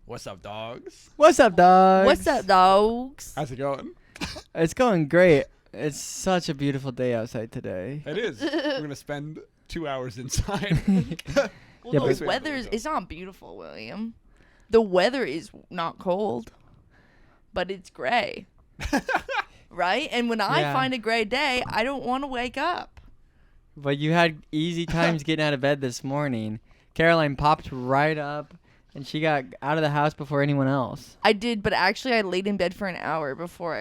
What's up, dogs? What's up, dogs? What's up, dogs? How's it going? It's going great. It's such a beautiful day outside today. It is. We're going to spend 2 hours inside. Well, Yeah, the but- weather's it's not beautiful, William. The weather is not cold, but it's gray. Right? And when I Yeah. find a gray day, I don't want to wake up. But you had easy times getting out of bed this morning. Caroline popped right up, and she got out of the house before anyone else. I did, but actually I laid in bed for an hour before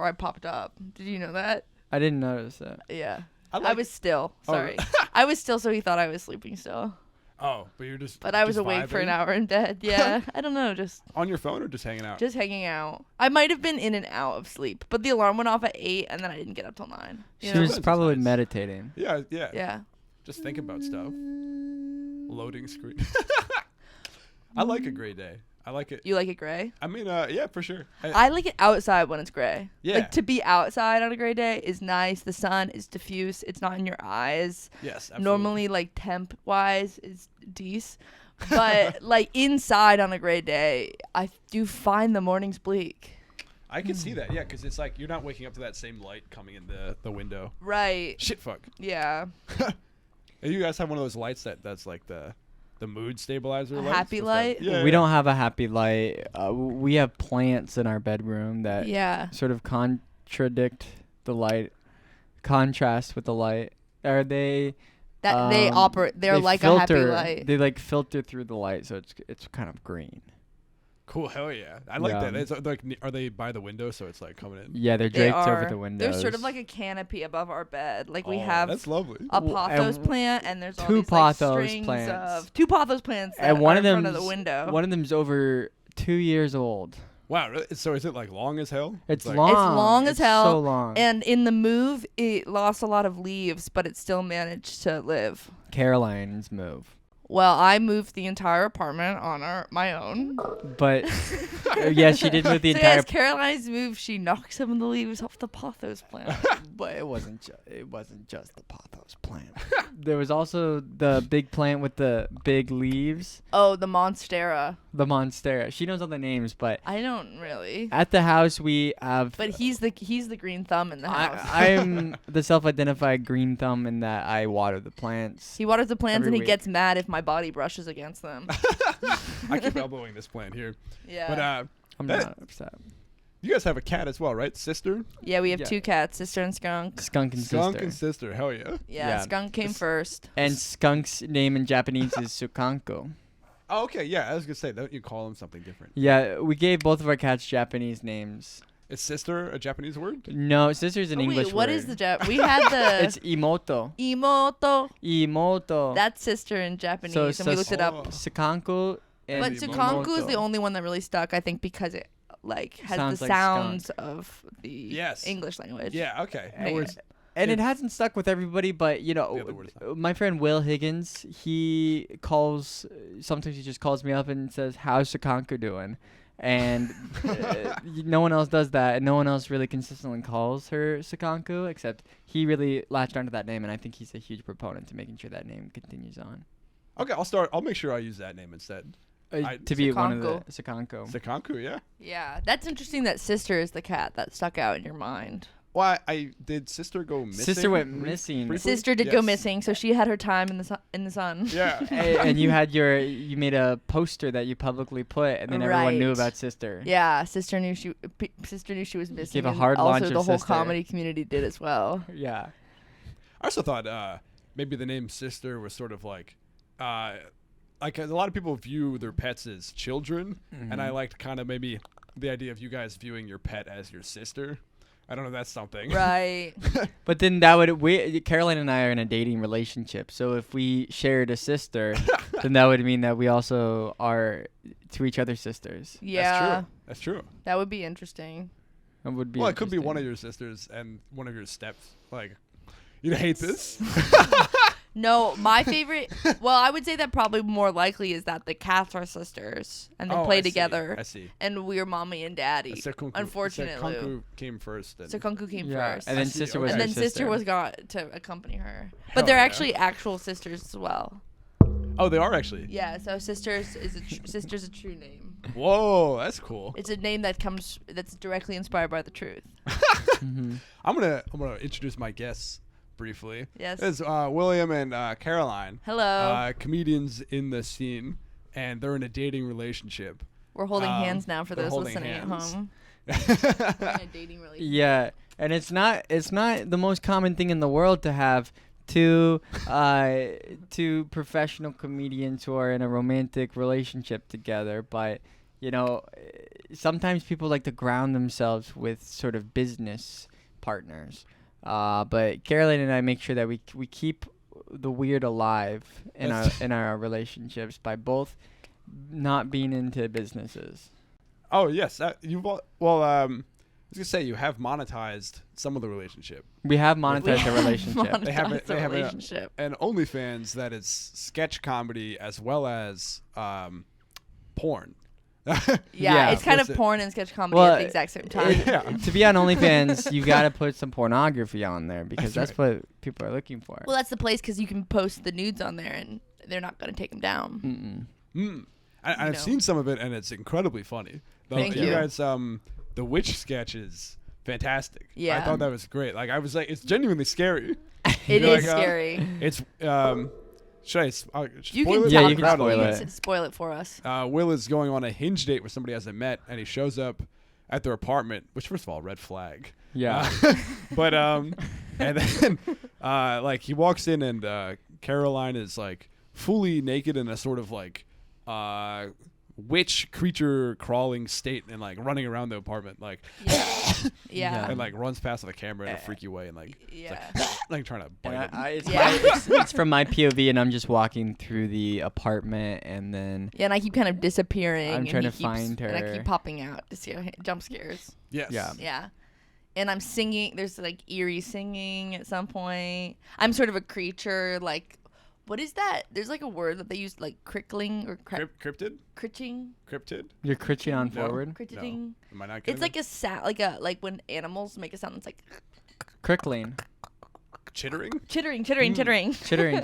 I popped up. Did you know that? I didn't notice that. Yeah. I I like- was still. Oh, Sorry. I was still, so he thought I was sleeping still. Oh, but you're just. But I was just awake for an vibing? hour in bed. Yeah. I don't know, just On your phone or just hanging out? hanging out. I might have been in and out of sleep, but the alarm went off at 8 and then I didn't get up till 9. You She know? was That's probably nice. meditating. Yeah. Yeah. Just think about stuff. Loading screen. I like a gray day. I like it. You like it gray? I mean, yeah, for sure. I like it outside when it's gray. Yeah. Like to be outside on a gray day is nice. The sun is diffuse. It's not in your eyes. Yes, absolutely. Normally, like temp wise, is decent. But like inside on a gray day, I do find the mornings bleak. I can see that, yeah, because it's like you're not waking up to that same light coming in the window. Right. Shit, fuck. Yeah. And you guys have one of those lights that's like the mood stabilizer A lights? happy What's that? light? Yeah. We don't have a happy light. We have plants in our bedroom that Yeah. sort of contradict the light, contrast with the light. Are they? That they operate. They're they like a happy filter- light. They like filter through the light, so it's kind of green. Cool, hell yeah. I like Yeah. that. It's like, are they by the window so it's like coming in? Yeah, they're They draped over are. the windows. They're sort of like a canopy above our bed. Like we Oh, have That's lovely. a Well, pothos and plant, and there's all two these like pothos strings plants. of two pothos plants that and one are of in them front of the window. One of them's over 2 years old. Wow, really? So is it like long as hell? It's like, long. It's long as It's hell, So long. And in the move, it lost a lot of leaves, but it still managed to live. Caroline's move. Well, I moved the entire apartment on my own. But yeah, she did move the So entire. yes, Caroline's move. She knocked some of the leaves off the pothos plant. But it wasn't just the pothos plant. There was also the big plant with the big leaves, Oh, the monstera. the monstera. She knows all the names, but I don't really. at the house we have. But he's the green thumb in the house. I'm the self-identified green thumb in that I water the plants. He waters the plants Every and he week. gets mad if my body brushes against them. I keep elbowing this plant here. Yeah. But I'm that- not upset. you guys have a cat as well, right? Sister? Yeah, we have Yeah. two cats, sister and skunk. Skunk and Skunk sister. and sister. Hell yeah. Yeah, Yeah. skunk came first. And skunk's name in Japanese is Sukanko. Oh, okay, yeah. I was going to say, don't you call them something different? Yeah, we gave both of our cats Japanese names. Is sister a Japanese word? No, sister's an Oh, English wait, what word. is the we had the It's imoto. imoto. Imoto. That's sister in Japanese, So and we looked it up. Oh. Sukanko and But Imoto. Tsukanku is the only one that really stuck, I think, because it like has Sounds the like sounds of the Yes. English language. Yeah, okay. Yeah. No worries. And it It's- hasn't stuck with everybody, but you The other know, word is not. my friend Will Higgins, he calls. Sometimes he just calls me up and says, "How's Sukanko doing?" And no one else does that, and no one else really consistently calls her Sukanko, except he really latched onto that name, and I think he's a huge proponent to making sure that name continues on. Okay, I'll make sure I use that name instead. To be one of the Sukanko. Sukanko. Sakanku, yeah. Yeah, that's interesting that sister is the cat that stuck out in your mind. Why I did sister go missing? Sister went missing. briefly? Sister did go Yes. missing, so she had her time in the sun. Yeah. And you made a poster that you publicly put, and then everyone knew Right. about sister. Yeah, sister knew she was missing. a and hard launch also of the whole Sister. comedy community did as well. Yeah. I also thought maybe the name sister was sort of like a lot of people view their pets as children, and I liked kind of maybe the idea of you guys viewing your pet as your sister. I don't know if that's something. Right. But then Caroline and I are in a dating relationship. So if we shared a sister, then that would mean that we also are to each other sisters. Yeah. That's true. That would be interesting. That would be. Well, it could be interesting. one of your sisters and one of your steps. Like, you hate this? No, my favorite. Well, I would say that probably more likely is that the cats are sisters and they Oh, play I see. together, I see. and we're mommy and daddy. Sekunku- Unfortunately, Sekunku came first. And Sekunku came Yeah, first, and then I see. sister Okay. was and her then sister. sister was got to accompany her. Hell But they're yeah. actually actual sisters as well. Oh, they are actually. Yeah, so sisters is sister's a true name. Whoa, that's cool. It's a name that's directly inspired by the truth. Mm-hmm. I'm gonna introduce my guests briefly. Yes. It's William and Caroline. Hello. Comedians in the scene, and they're in a dating relationship. We're holding hands now for they're those holding listening at hands. home. We're in a dating relationship. Yeah, and it's not the most common thing in the world to have two professional comedians who are in a romantic relationship together, but sometimes people like to ground themselves with sort of business partners. But Caroline and I make sure that we keep the weird alive in our relationships by both not being into businesses. Oh yes, I was gonna say you have monetized some of the relationship. We have monetized the relationship. They have Monetized the an relationship. OnlyFans that is sketch comedy as well as porn. Yeah, it's kind of Listen. porn and sketch comedy at the exact same time. Yeah. To be on OnlyFans, you got to put some pornography on there because that's what people are looking for. Well, that's the place because you can post the nudes on there and they're not going to take them down. I've seen some of it and it's incredibly funny. Thank you you. guys, the witch sketch is fantastic. Yeah. I thought that was great. Like I was like, it's genuinely scary. It You're is like, scary. It's should I spoil You it? can Yeah, talk you can about spoil it. it. You can spoil it for us. Will is going on a hinge date with somebody he hasn't met, and he shows up at their apartment, which first of all, red flag. Yeah. But and then like he walks in and Caroline is like fully naked in a sort of like witch creature crawling state and like running around the apartment like Yeah. and like runs past the camera in a freaky way and like Yeah. like trying to bite him. It's from my POV, and I'm just walking through the apartment, and then Yeah, and I keep kind of disappearing. I'm and trying he to keeps- find And I her. keep popping out to see jump scares. Yes. Yeah. Yeah. And I'm singing. There's like eerie singing at some point. I'm sort of a creature. Like, what is that? There's like a word that they use, like crickling or Cryptid? critching. Cryptid? you're critching on No. forward. Critching. Am I not getting It's like a sound, like when animals make a sound that's like Crickling. chittering? chittering, chittering. Chittering.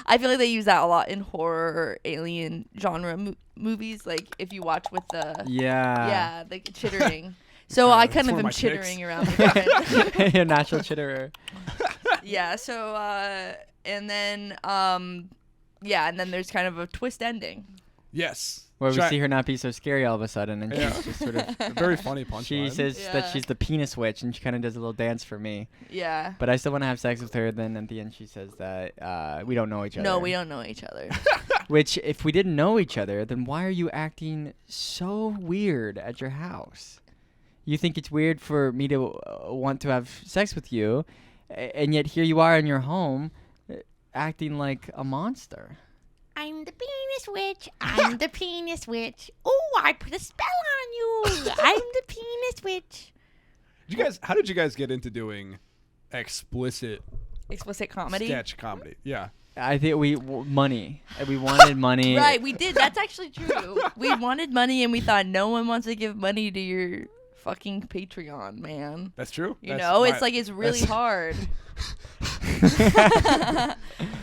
I feel like they use that a lot in horror or alien genre movies. Like if you watch with the Yeah. the chittering. So I It's kind of one of am my chittering tics. around the different. You're a natural chitterer. Yeah. So and then and then there's kind of a twist ending. Yes. Where we Should I- see her not be so scary all of a sudden, and Yeah. she's just sort of. a very funny punchline. She says that Yeah. she's the penis witch, and she kind of does a little dance for me. Yeah. But I still want to have sex with her. Then at the end, she says that we don't know each other. No, we don't know each other. Which, if we didn't know each other, then why are you acting so weird at your house? You think it's weird for me to want to have sex with you, and yet here you are in your home, acting like a monster. I'm the penis witch. I'm the penis witch. Oh, I put a spell on you. I'm the penis witch. How did you guys get into doing explicit Explicit comedy. sketch comedy? Yeah. I think money. We wanted money. Right, we did. That's actually true. We wanted money, and we thought no one wants to give money to your fucking Patreon, man. That's true. You know, it's like it's really hard.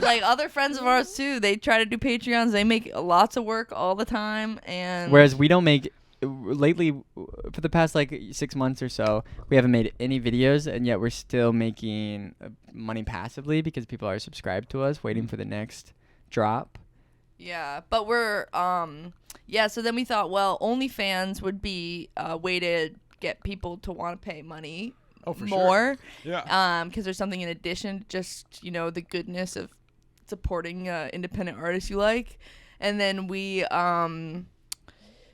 Like other friends of ours too, they try to do Patreons. They make lots of work all the time, and Whereas we don't make. Lately, for the past like 6 months or so, we haven't made any videos, and yet we're still making money passively because people are subscribed to us, waiting for the next drop. yeah, but we're so then we thought, well, OnlyFans would be a way to get people to want to pay money Oh, for more. sure. Yeah. Because there's something in addition to just, the goodness of supporting independent artists you like. And then we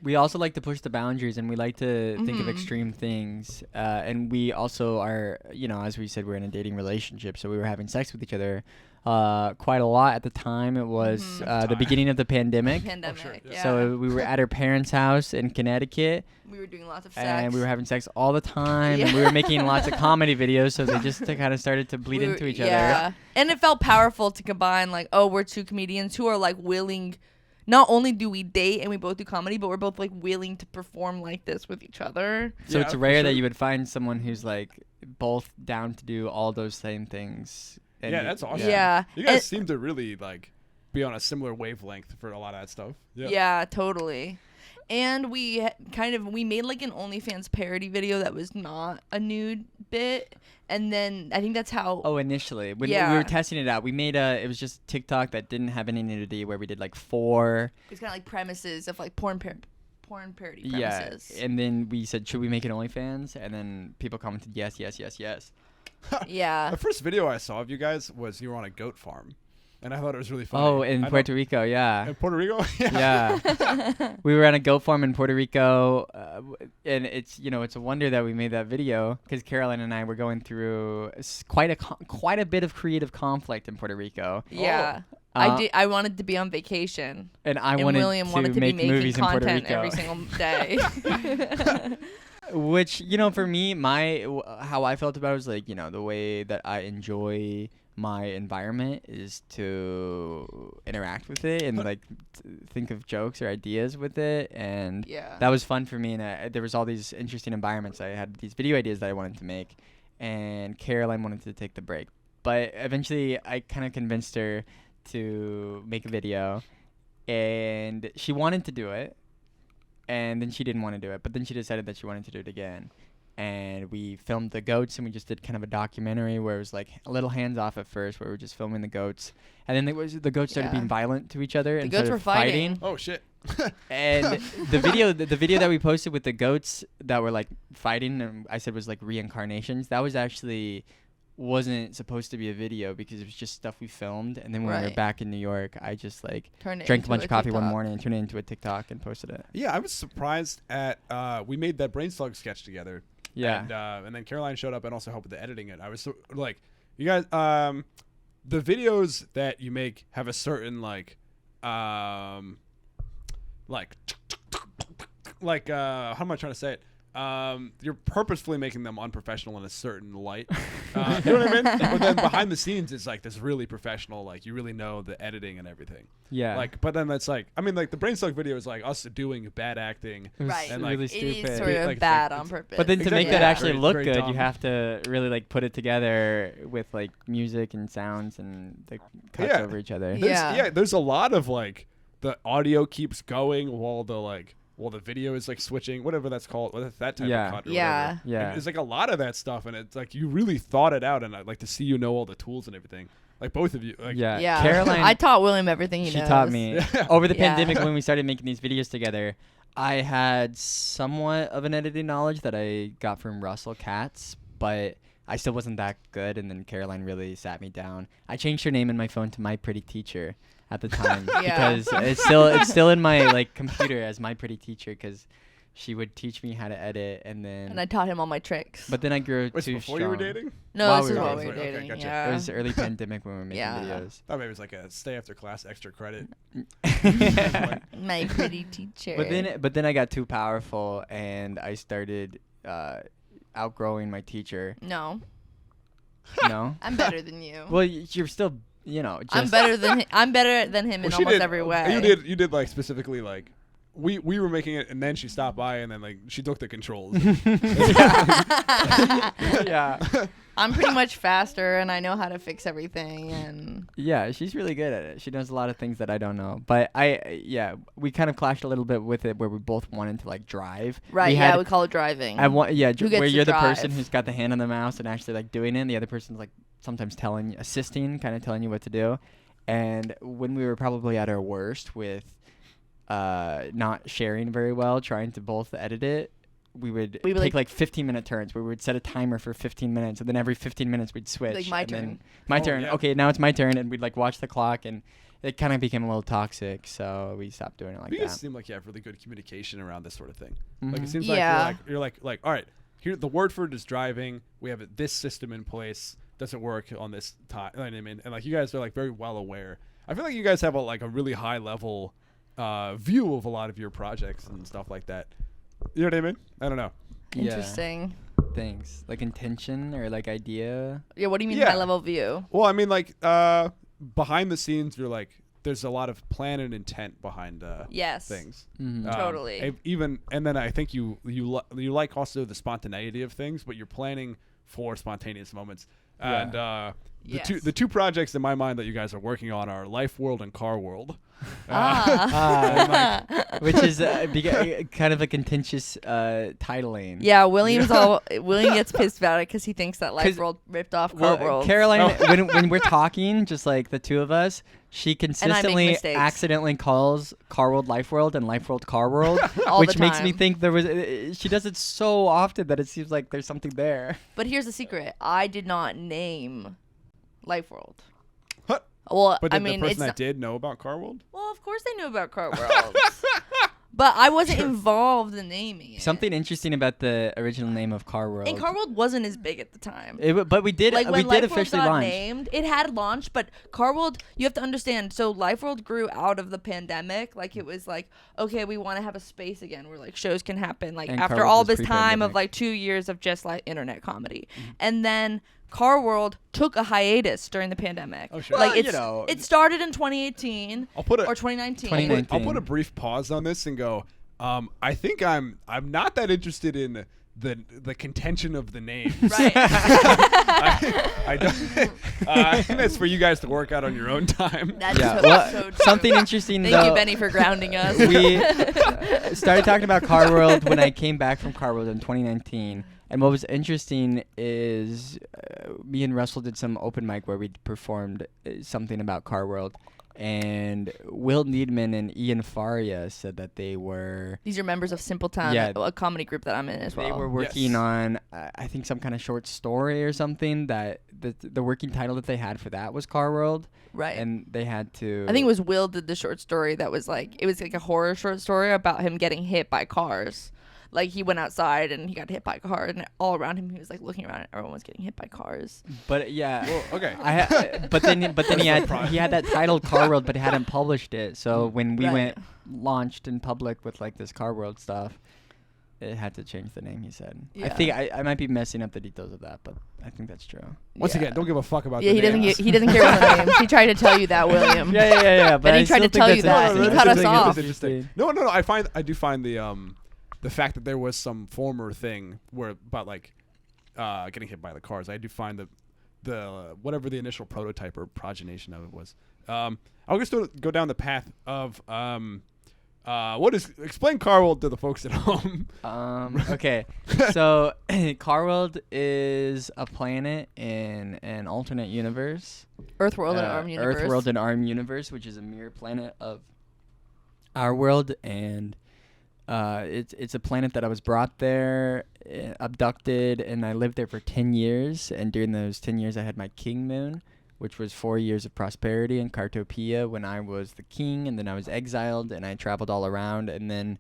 We also like to push the boundaries, and we like to think of Mhm. extreme things. And we also are, as we said, we're in a dating relationship, so we were having sex with each other quite a lot at the time. It was the beginning of the pandemic. pandemic. sure, Yeah. So we were at our parents' house in Connecticut, we were doing lots of sex. and we were having sex all the time, and we were making lots of comedy videos, so they just kind of started to bleed We were- into each yeah. other. And it felt powerful to combine, like, oh, we're two comedians who are like willing. Not only do we date and we both do comedy, but we're both like willing to perform like this with each other. So Yeah, it's for rare that sure. you would find someone who's like both down to do all those same things. And Yeah, that's awesome. Yeah. You guys And- seem to really like be on a similar wavelength for a lot of that stuff. Yeah. Yeah, totally. And we made like an OnlyFans parody video that was not a nude bit, and then I think that's how. Oh, initially when we were testing it out, we made it was just TikTok that didn't have any nudity, where we did like 4. It's kind of like premises of like porn parody premises. Yeah, and then we said, should we make an OnlyFans? And then people commented, yes. Yeah. The first video I saw of you guys was you were on a goat farm. And I thought it was really funny. Oh, in Puerto Rico, yeah. In Puerto Rico? Yeah. We were on a goat farm in Puerto Rico, and it's a wonder that we made that video, because Caroline and I were going through quite a bit of creative conflict in Puerto Rico. Yeah. I wanted to be on vacation, and William wanted to make be making movies in Puerto content Rico every single day. Which, for me, how I felt about it was like, the way that I enjoy my environment is to interact with it and like think of jokes or ideas with it, and that was fun for me. And there was all these interesting environments. I had these video ideas that I wanted to make, and Caroline wanted to take the break, but eventually I kind of convinced her to make a video, and she wanted to do it, and then she didn't want to do it, but then she decided that she wanted to do it again. And we filmed the goats, and we just did kind of a documentary where it was like a little hands off at first, where we were just filming the goats, and then the goats started being violent to each other. The and goats started were fighting. Oh shit! And the video that we posted with the goats that were like fighting, and I said was like reincarnations. That was actually wasn't supposed to be a video, because it was just stuff we filmed, and then when we were back in New York, I just like drank a bunch of coffee one morning and turned it into a TikTok and posted it. Yeah, I was surprised at we made that brain slug sketch together. Yeah. And then Caroline showed up and also helped with the editing. I was like, you guys, the videos that you make have a certain like how am I trying to say it? You're purposefully making them unprofessional in a certain light. You know what I mean? But then behind the scenes, it's like this really professional, like you really know the editing and everything. Yeah. Like, but then that's like, I mean, like the Brainstalk video is like us doing bad acting. Right. And like, really It stupid. is sort of Like, bad it's on purpose. But then to make Exactly. that actually Very- look very good, dumb. you have to really like put it together with like music and sounds and the cuts Yeah. over each other. There's a lot of like the audio keeps going while the video is like switching, whatever that's called, that type of cut or whatever. Yeah. It's like a lot of that stuff, and it's like you really thought it out, and I'd like to see you know all the tools and everything. Like both of you. Like, Yeah. Yeah. Caroline, I taught William everything he knows. she taught me. Yeah. Over the Yeah. pandemic, when we started making these videos together, I had somewhat of an editing knowledge that I got from Russell Katz, but I still wasn't that good. And then Caroline really sat me down. I changed her name in my phone to My Pretty Teacher at the time because it's still in my like computer as My Pretty Teacher, because she would teach me how to edit, and I taught him all my tricks. but then I grew Wait, too before strong. you were dating? No, while this we is were while we were dating. Okay, dating. gotcha. Yeah. It was early pandemic when we were making Yeah. videos. Oh, maybe it was like a stay after class extra credit. My pretty teacher. But then I got too powerful, and I started outgrowing my teacher. No, No? I'm better than you. Well, you're still, just I'm better than him in Well, she almost did- every way. You did like specifically like we were making it, and then she stopped by, and then like she took the controls. Yeah. I'm pretty much faster, and I know how to fix everything. And Yeah, she's really good at it. She knows a lot of things that I don't know. But we kind of clashed a little bit with it, where we both wanted to like drive. right, we call it driving. Where Who gets you're to the person drive? who's got the hand on the mouse and actually like doing it, and the other person's like sometimes assisting, kind of telling you what to do. And when we were probably at our worst with not sharing very well, trying to both edit it, we would take like 15-minute turns where we would set a timer for 15 minutes, and then every 15 minutes we'd switch. Like my and then turn. My Oh, turn. yeah. Okay, now it's my turn, and we'd like watch the clock, and it kind of became a little toxic, so we stopped doing it like You guys that. seem like you have really good communication around this sort of thing. Mhm. Like it seems Yeah. like you're like all right, here the word for it is driving. We have this system in place. Doesn't work on this time. You know what I mean? And like you guys are like very well aware. I feel like you guys have a really high level view of a lot of your projects and stuff like that. You know what I mean? I don't know. Interesting. Things like intention or like idea. Yeah. What do you mean Yeah. high level view? Well, I mean like behind the scenes, you're like there's a lot of plan and intent behind Yes. things. Mhm. Totally. And then I think you like also the spontaneity of things, but you're planning for spontaneous moments. Yeah. And Yes. The two projects in my mind that you guys are working on are Life World and Car World. Which is kind of a contentious titling. Yeah, William gets pissed about it because he thinks that Life World ripped off Car World. Caroline, when we're talking, just like the two of us, she consistently mistakes. accidentally calls Car World Life World and Life World Car World, All which the makes me time. think there was. She does it so often that it seems like there's something there. But here's the secret: I did not name Life World. Huh. Well, But I did mean, the it's person that did know about Car World? well, of course they knew about Car World, but I wasn't involved in naming it. Something interesting about the original name of Car World. And Car World wasn't as big at the time. But we did. Like we when did Life World officially got launch. named, it had launched, but Car World, you have to understand. So Life World grew out of the pandemic. Like it was like, okay, we want to have a space again where like shows can happen. Like And Car after World all was this time of pre-pandemic. like 2 years of just like internet comedy, and then Car World took a hiatus during the pandemic. Oh, sure. Like Well, it started in 2018 I'll put or a 2019. 2019. I'll put a brief pause on this and go. I think I'm not that interested in the contention of the name. Right. I don't. I think that's for you guys to work out on your own time. That's Yeah. so, Well, so true. something interesting Thank though. you, Benny, for grounding us. We started talking about Car World when I came back from Car World in 2019. And what was interesting is me and Russell did some open mic where we performed something about Car World. And Will Needman and Ian Faria said that they were These are members of Simple Time, Yeah. a comedy group that I'm in as well. they were working Yes. on I think some kind of short story or something that the working title that they had for that was Car World. Right. And they had to I think it was Will did the short story that was like, it was like a horror short story about him getting hit by cars. Like he went outside and he got hit by a car, and all around him he was like looking around and everyone was getting hit by cars. But yeah. Well, okay. But then he had that title Car World, but he hadn't published it. So when we Right. went launched in public with like this Car World stuff, it had to change the name. He said. I Yeah. think I might be messing up the details of that, but I think that's true. Once Yeah. again, don't give a fuck about Yeah, the he doesn't. names. He doesn't care about the names. He tried to tell you that, William. Yeah. But And he I tried to still tell think you that's that, and he interesting. cut us interesting, off. it's interesting. No. I do find the fact that there was some former thing where about like getting hit by the cars. I do find the whatever the initial prototype or progenation of it was. I'll just go down the path of explain Car World to the folks at home. Okay. So Car World is a planet in an alternate universe. Earth World and Arm Universe. Earth World and Arm Universe, which is a mirror planet of our world, and it's a planet that I was brought there, abducted, and I lived there for 10 years. And during those 10 years, I had my king moon, which was 4 years of prosperity in Cartopia when I was the king, and then I was exiled, and I traveled all around, and then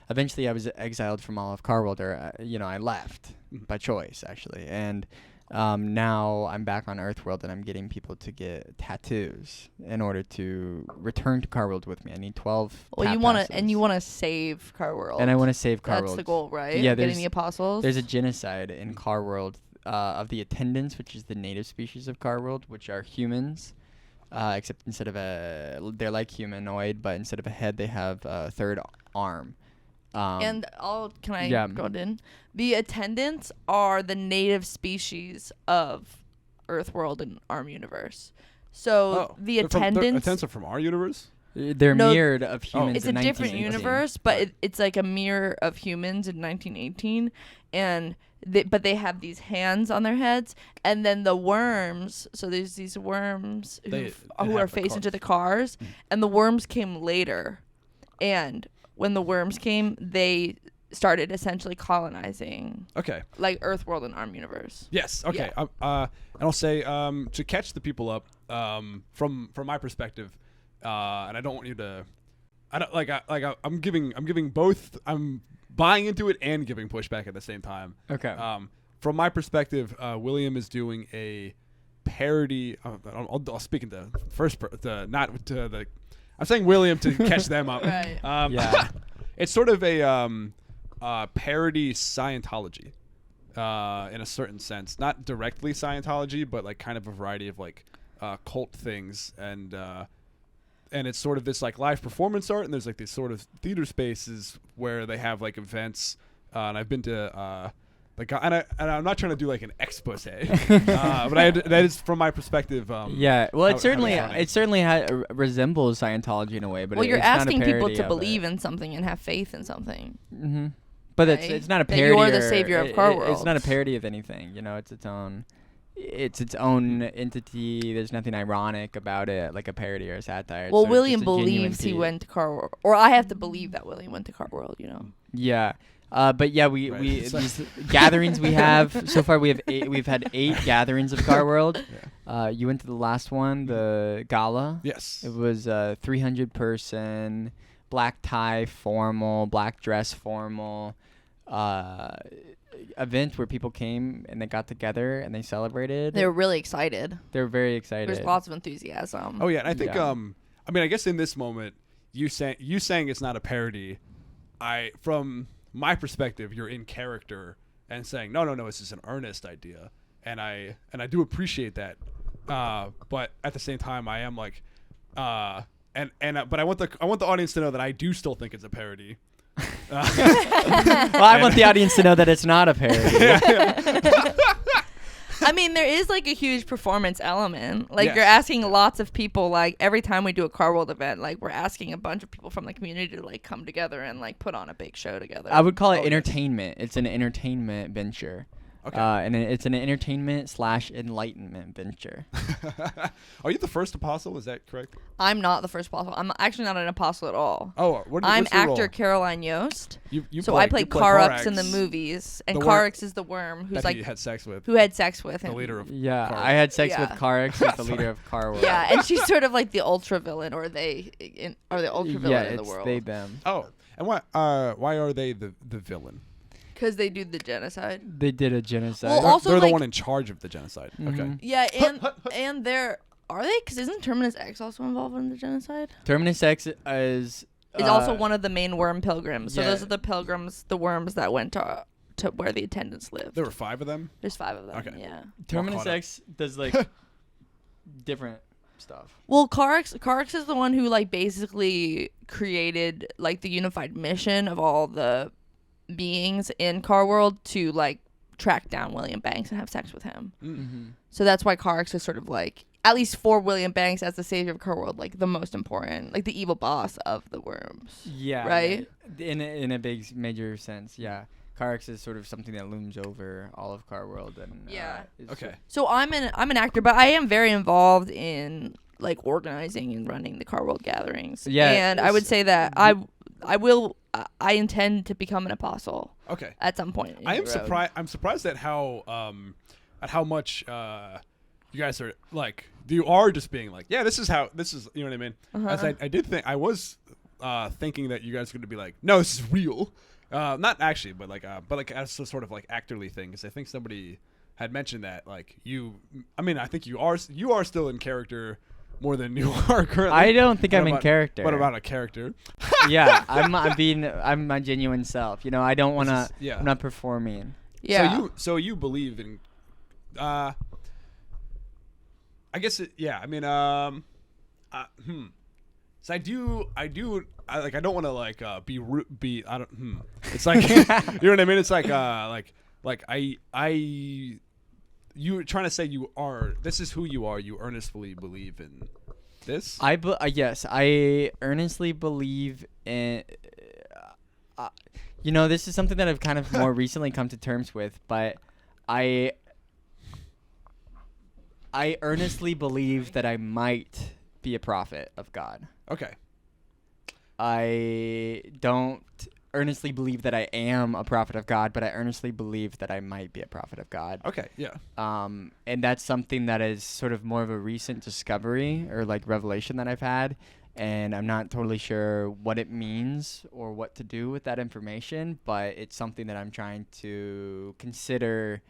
eventually I was exiled from all of Car World, or I left by choice actually, and now I'm back on Earth World, and I'm getting people to get tattoos in order to return to Car World with me. I need 12. Well, tap you want to, passes. and you want to save Car World. And I want to save Car That's World. the goal, right? Yeah, Getting there's- the apostles. There's a genocide in Car World of the attendants, which is the native species of Car World, which are humans, except instead of they're like humanoid, but instead of a head, they have a third arm. And can I yeah. go in? The attendants are the native species of Earth World and Arm Universe. So the attendants. Attendants are from our universe. They're No, mirrored of humans. It's a in different 1918. universe, but it's like a mirror of humans in 1918, and but they have these hands on their heads, and then the worms. So there's these worms who They are have the faced into cars. the cars, and the worms came later, and when the worms came, they started essentially colonizing Okay. like Earth World and Arm Universe. Yes. Okay. And I'll say to catch the people up from my perspective, and I don't want you to. I'm giving both. I'm buying into it and giving pushback at the same time. Okay. From my perspective, William is doing a parody. I'll speak into not to the. I'm saying William to catch them up. Right. Yeah. It's sort of a parody Scientology, in a certain sense. Not directly Scientology, but like kind of a variety of like cult things, and it's sort of this like live performance art, and there's like these sort of theater spaces where they have like events, and I've been to and I'm not trying to do like an expose, but that is from my perspective. Yeah, well, how it certainly resembles Scientology in a way, but Well, you're it's not a asking people parody to of believe it. in something and have faith in something. Mm-hmm. But Right? it's not a That parody. you are the or- savior of Car It's not a World. parody of anything. It's its own entity. There's nothing ironic about it, like a parody or a satire. It's Well, sort of William just a genuine believes he piece. went to Car World, or I have to believe that William went to Car World. Yeah. But yeah, we Right. these gatherings we have so far. We've had 8 gatherings of Car World. You went to the last one, the gala. Yes. It was 300 person, black tie formal, black dress formal event where people came and they got together and they celebrated. They were really excited. They were very excited. There's lots of enthusiasm. Oh yeah, and I think Yeah. I mean I guess in this moment you saying it's not a parody, from my perspective you're in character and saying no this is an earnest idea, and I do appreciate that, but at the same time I am like but I want the audience to know that I do still think it's a parody. Well, I want the audience to know that it's not a parody. I mean, there is like a huge performance element. Like Yes. you're asking lots of people. Like every time we do a Car World event, like we're asking a bunch of people from the community to like come together and like put on a big show together. I would call it Oh, yes. entertainment. It's an entertainment venture. Okay. And it's an entertainment / enlightenment venture. Are you the first apostle? Is that correct? I'm not the first apostle. I'm actually not an apostle at all. Oh, I'm what's your actor role? Caroline Yost. You So I play play Carux in the Carux, movies, and The worm Carux is the worm who's that like he had sex with, who had sex with him. the leader of Yeah, Car I had sex Yeah. with Carx, with the leader of Car World. Yeah, and she's sort of like the ultra villain, or the ultra villain Yeah, in the it's world. they them. Oh, and why are they the villain? Because they do the genocide. They did a genocide. Well, They're, also, they're the like- one in charge of the genocide. Okay. Mhm. Yeah, and they're are they? Because isn't Terminus X also involved in the genocide? Terminus X is Also one of the main worm pilgrims. So yeah. those are the pilgrims, the worms that went to where the attendants lived. There were 5 of them. There's 5 of them. Okay. Yeah. Terminus caught up. X does like different stuff. Well, Carx is the one who like basically created like the unified mission of all the beings in Car World to like track down William Banks and have sex with him. Mm-hmm. So that's why Carx is sort of like, at least for William Banks as the savior of Car World, like the most important, like the evil boss of the worms. Yeah. Right? In a big major sense, yeah. Carx is sort of something that looms over all of Car World, and Yeah. is Okay. So I'm an actor, but I am very involved in like organizing and running the Car World gatherings. Yeah, And I would say that I intend to become an apostle Okay. at some point. in I am the road. surprised. I'm surprised at how much you guys are like. You are just being like, yeah, this is. You know what I mean? As I did think, I was thinking that you guys were going to be like, no, this is real. Not actually, but like as a sort of like actorly thing, because I think somebody had mentioned that like you. I mean, I think you are still in character more than you are currently. I don't think I'm in about- character. What about a character? Yeah, I'm my genuine self. You know, I don't want to. yeah. I'm not performing. Yeah. So you believe in. I guess yeah. I mean, So I don't want to like be. I don't. It's like you know what I mean. It's like you trying to say you are. This is who you are. You earnestly believe in this. Yes, I earnestly believe in. This is something that I've kind of more recently come to terms with, but I earnestly believe that I might be a prophet of God. Okay. I don't earnestly believe that I am a prophet of God, but I earnestly believe that I might be a prophet of God. Okay. Yeah. And that's something that is sort of more of a recent discovery or like revelation that I've had. And I'm not totally sure what it means or what to do with that information, but it's something that I'm trying to consider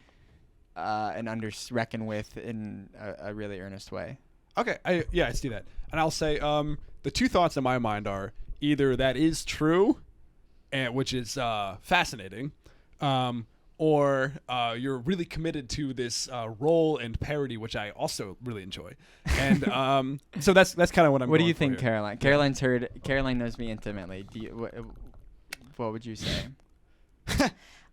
and reckon with in a really earnest way. Okay. I see that, and I'll say the 2 thoughts in my mind are either that is true, and which is fascinating, or you're really committed to this role and parody, which I also really enjoy. And so that's kind of what I'm. What do going you for think, here. Caroline? Caroline knows me intimately. What would you say?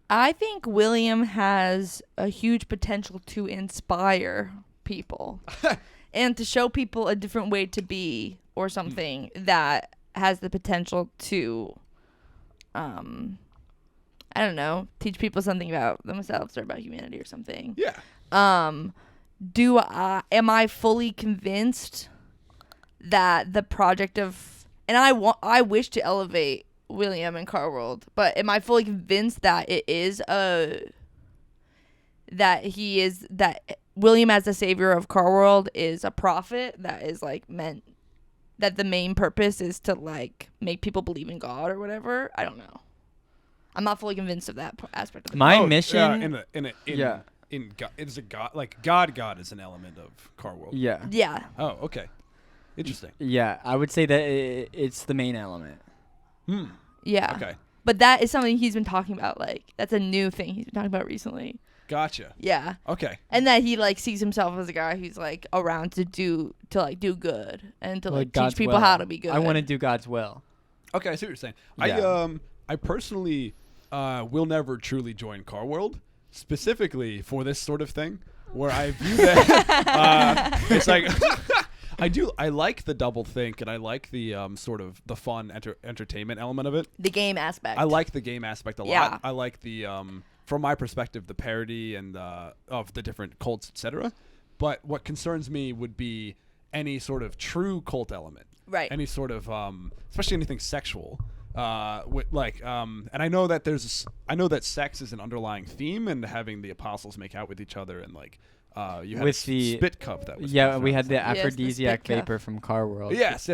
I think William has a huge potential to inspire people and to show people a different way to be or something that has the potential to, I don't know, teach people something about themselves or about humanity or something. Yeah. Am I fully convinced that the project of, and I wish to elevate William and Car World, but am I fully convinced that it is that William as the savior of Car World is a prophet that is like meant, that the main purpose is to like make people believe in God or whatever? I don't know. I'm not fully convinced of that aspect of it. My mission. In God, is a God, like God is an element of Car World. Yeah. Yeah. Oh, okay. Interesting. Yeah, I would say that it's the main element. Yeah. Okay. But that is something he's been talking about. Like, that's a new thing he's been talking about recently. Gotcha. Yeah. Okay. And that he like sees himself as a guy who's like around to do good and to like God's teach people will. how to be good. I want to do God's will. Okay, I see what you're saying. Yeah. I personally will never truly join Car World, specifically for this sort of thing, where I view that it's like I like the double think, and I like the sort of the fun entertainment element of it. The game aspect. I like the game aspect a lot. Yeah. I like the from my perspective, the parody and of the different cults, etc. But what concerns me would be any sort of true cult element, Right. Any sort of especially anything sexual. And I know that sex is an underlying theme, and having the apostles make out with each other, and like you had With a the spit cup that was we had the Yes, the aphrodisiac spit cup. vapor from Car World. Yes.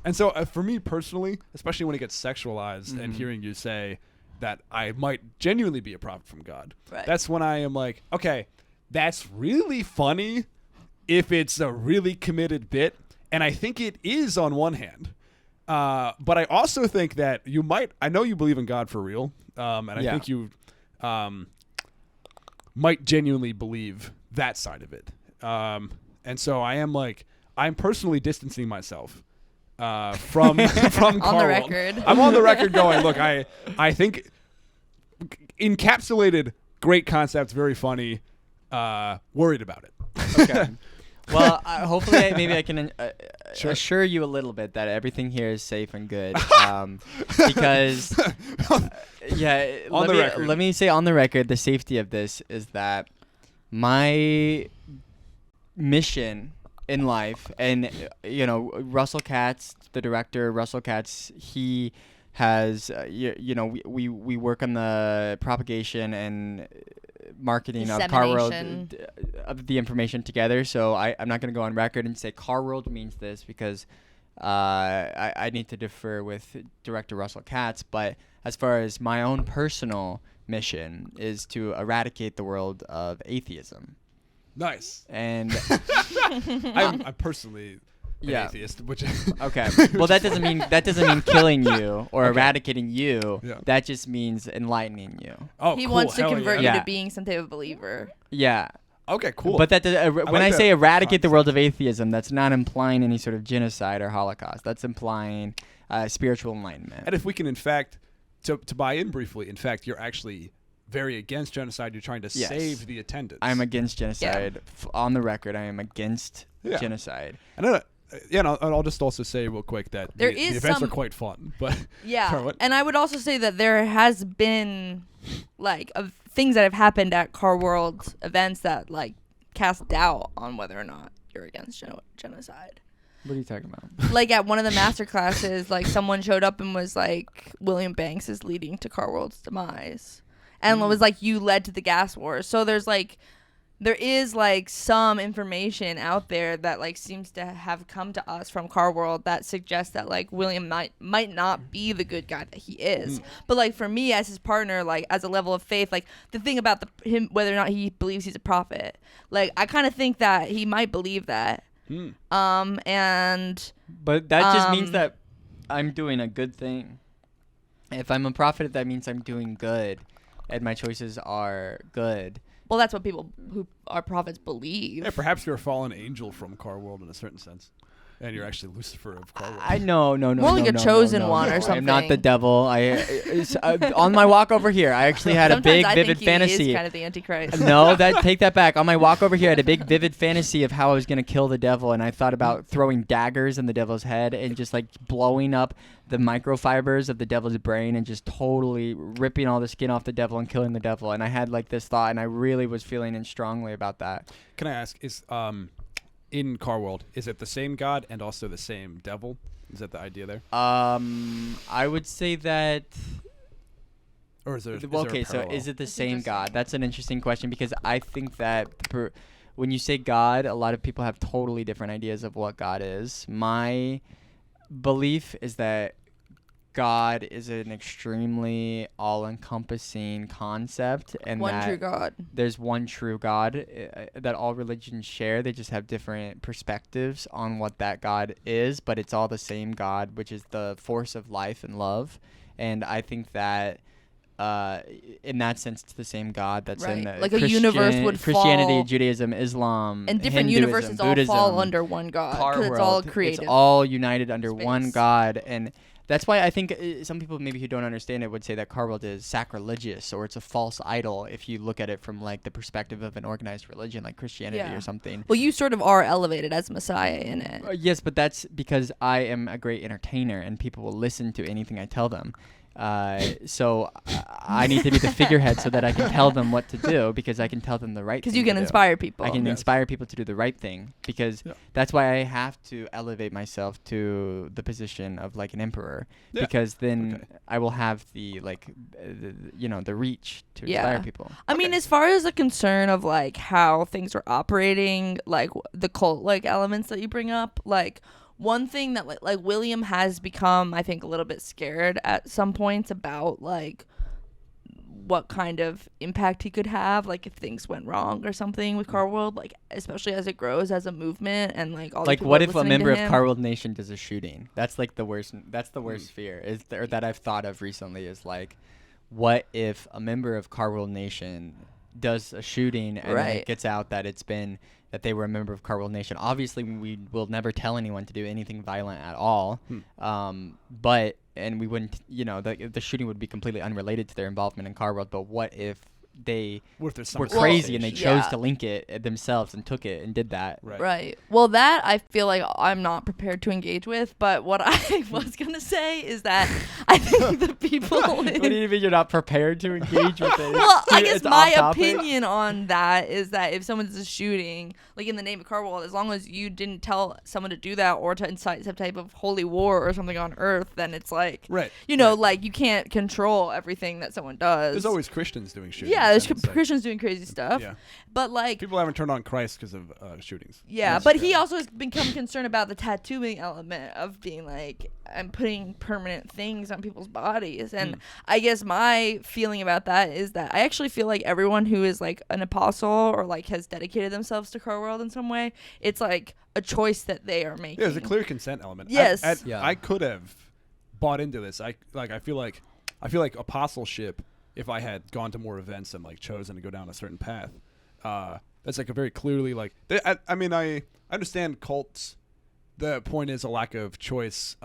And so for me personally, especially when it gets sexualized and hearing you say that I might genuinely be a prophet from God, Right. that's when I am like, okay, that's really funny if it's a really committed bit. And I think it is on one hand. But I also think that I know you believe in God for real. And I think you might genuinely believe that side of it. And so I'm personally distancing myself from On Car the World. record. I'm on the record going, look, I think encapsulated, great concept, very funny, worried about it. Okay. Well, hopefully maybe I can Sure. assure you a little bit that everything here is safe and good. Because, On the record. let me say on the record, the safety of this is that my mission in life, and Russell Katz, the director, Russell Katz, he has, we work on the propagation and marketing of Car World, Dissemination. of the information together. So I'm not going to go on record and say Car World means this, because I need to defer with director Russell Katz. But as far as my own personal mission is to eradicate the world of atheism. Nice. And I'm personally an Yeah. atheist, which okay, well that doesn't mean killing you or eradicating you. Yeah. That just means enlightening you. Oh, He cool. wants to Hell convert yeah. you Yeah. to being some type of believer. Yeah. Okay, cool. But that when like I say that eradicate the concept. world of atheism, that's not implying any sort of genocide or Holocaust. That's implying spiritual enlightenment. And if we can, in fact, to buy in briefly, in fact, you're actually very against genocide. You're trying to Yes. save the attendants. I'm against genocide. On the record, I am against Yeah. genocide. And I'll just also say real quick that There the is events some- are quite fun. But Yeah. Sorry, what? And I would also say that there has been like things that have happened at Car World events that like cast doubt on whether or not you're against genocide. What are you talking about? Like at one of the master classes, like someone showed up and was like, William Banks is leading to Car World's demise. And it was like, you led to the gas wars. So there is like some information out there that like seems to have come to us from Car World that suggests that like William might not be the good guy that he is. But like for me as his partner, like as a level of faith, like the thing about him, whether or not he believes he's a prophet, like I kind of think that he might believe that. And But that just means that I'm doing a good thing. If I'm a prophet, that means I'm doing good, and my choices are good. well, that's what people who are prophets believe. yeah, perhaps you're a fallen angel from Car World in a certain sense. and you're actually Lucifer of Car World. I no. More like a chosen one or I'm not the something. devil. On my walk over here, I actually had a Sometimes big I vivid think fantasy. He is kind of the Antichrist. No, take that back. On my walk over here, I had a big vivid fantasy of how I was gonna kill the devil, and I thought about throwing daggers in the devil's head and just like blowing up the microfibers of the devil's brain and just totally ripping all the skin off the devil and killing the devil. And I had like this thought, and I really was feeling strongly about that. Can I ask, is in Car World, is it the same god and also the same devil? Is that the idea there? I would say that. Or is there? Okay, so is it the same interesting. God? That's an interesting question because I think that when you say God, a lot of people have totally different ideas of what God is. My belief is that God is an extremely all-encompassing concept, and One that true God. there's one true God that all religions share. They just have different perspectives on what that God is, but it's all the same God, which is the force of life and love. And I think that in that sense, it's the same God that's in Right. Like a universe would Christianity, fall- Judaism, Islam, And different Hinduism, universes Buddhism, all fall under one God. Car Because it's all World. creative. It's all united under one space. God, and that's why I think some people maybe who don't understand it would say that Car World is sacrilegious or it's a false idol if you look at it from like the perspective of an organized religion like Christianity Yeah. or something. Well, you sort of are elevated as Messiah in it. Yes, but that's because I am a great entertainer and people will listen to anything I tell them. So I need to be the figurehead so that I can tell them what to do because I can tell them the right thing. Because you can to do. inspire people. I can Yes. inspire people to do the right thing because Yeah. that's why I have to elevate myself to the position of like an emperor Yeah. because then Okay. I will have the the reach to Yeah. inspire people. I mean, as far as the concern of like how things are operating, like the cult like elements that you bring up, like one thing that like William has become, I think, a little bit scared at some points about like what kind of impact he could have, like if things went wrong or something with Car World, like especially as it grows as a movement and like all the Like people what are if a listening member to of him. Car World Nation does a shooting? That's like the worst. That's the worst fear or that I've thought of recently is like, what if a member of Car World Nation does a shooting and then Right. it gets out that they were a member of Car World Nation? Obviously, we will never tell anyone to do anything violent at all. And we wouldn't, the shooting would be completely unrelated to their involvement in Car World. But what if they What if there's were some crazy and they association? chose Yeah. to link it themselves and took it and did that? Right. Well, that I feel like I'm not prepared to engage with. But what I was gonna say is that I think the people. What do you mean you're not prepared to engage with it? Well, I guess It's my off-topic? opinion on that is that if someone's a shooting, like in the name of Car World, as long as you didn't tell someone to do that or to incite some type of holy war or something on Earth, then it's like, Right. like you can't control everything that someone does. There's always Christians doing shootings. yeah, there's and it's like- Christians doing crazy stuff. Yeah. But like, People haven't turned on Christ because of shootings. yeah, That's but true. he also has become concerned about the tattooing element of being like, I'm putting permanent things on people's bodies. And I guess my feeling about that is that I actually feel like everyone who is like an apostle or like has dedicated themselves to Car World in some way, it's like a choice that they are making. Yeah, there's a clear consent element. Yes. Yeah. I could have bought into this. I feel like apostleship, if I had gone to more events and like chosen to go down a certain path, that's like a very clearly like. I mean, I understand cults. The point is a lack of choice.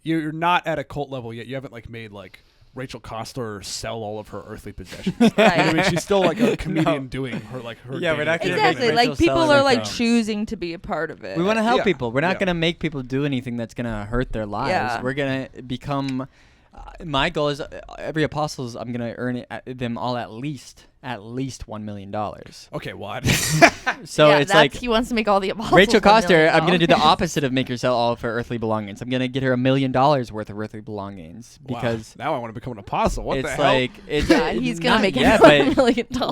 You're not at a cult level yet. You haven't like made like Rachel Coster sell all of her earthly possessions. Right. I mean, she's still like a comedian doing her like her. Yeah, we're daily not gonna thing. make Exactly. Rachel Like people Selling are her like films. choosing to be a part of it. We want to help Yeah. people. We're not Yeah. going to make people do anything that's going to hurt their lives. Yeah. We're going to become. My goal is every apostles. I'm going to earn them all at least $1 million. Okay, what? So yeah, it's that's, like he wants to make all the apostles. Rachel $1 Coster. million. I'm going to do the opposite of make her sell all of her earthly belongings. I'm going to get her $1 million worth of earthly belongings Wow. because Now I want to become an apostle. What it's the hell? like it's Yeah, he's gonna not make yet, $1 but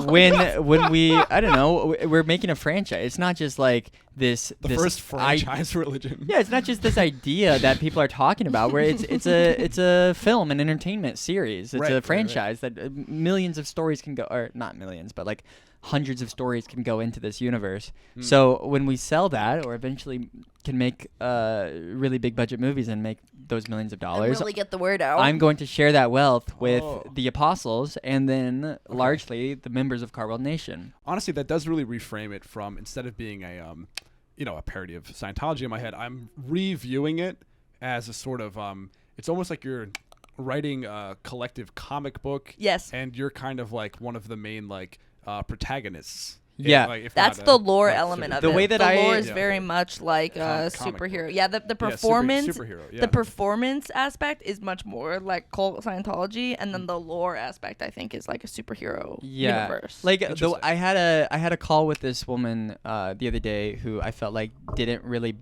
million. when we I don't know, we're making a franchise. It's not just like this the this first I- franchise religion. Yeah, it's not just this idea that people are talking about where it's a film, an entertainment series. It's Right, a right, franchise that millions of stories can go, or not millions, but like hundreds of stories can go into this universe. So when we sell that or eventually can make really big budget movies and make those millions of And dollars, really get the word out. I'm going to share that wealth with Oh. the apostles and then largely the members of Car World Nation. Honestly, that does really reframe it from instead of being a parody of Scientology in my head. I'm reviewing it as a sort of it's almost like you're writing a collective comic book. Yes. And you're kind of like one of the main like protagonists. Yeah. If That's not the lore like, element of The it. way that the lore I- is very much like a Comic superhero. book. Yeah, the performance, superhero. Yeah. the performance aspect is much more like cult Scientology, and then the lore aspect I think is like a superhero universe. Like Interesting. I had a call with this woman the other day who I felt like didn't really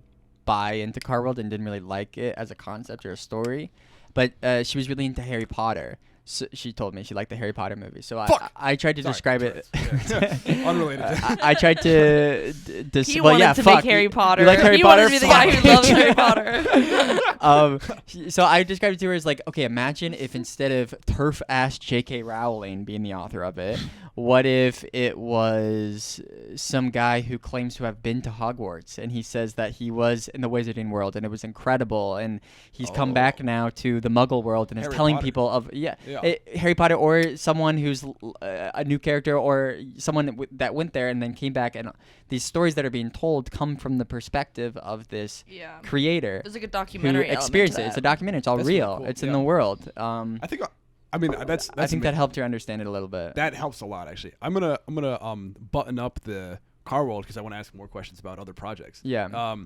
buy into Car World and didn't really like it as a concept or a story, but she was really into Harry Potter. So she told me she liked the Harry Potter movie. So I tried to Sorry, describe it. Yeah. Unrelated. I tried to. he wanted to make Harry Potter. You like Harry he Potter? wanted to be the guy who loves Harry Potter. So I described it to her as like, okay, imagine if instead of turf ass J.K. Rowling being the author of it, what if it was some guy who claims to have been to Hogwarts and he says that he was in the Wizarding world and it was incredible and he's come back now to the Muggle world and is Harry telling Potter. people of Yeah. Harry Potter or someone who's a new character or someone that went there and then came back, and these stories that are being told come from the perspective of this Yeah. creator There's like a who documentary element experienced to it. It's a that. documentary. It's all That's really real. cool, It's in yeah. the world. I think that's I think that amazing. helped you understand it a little bit. That helps a lot, actually. I'm gonna button up the Car World because I want to ask more questions about other projects. Yeah.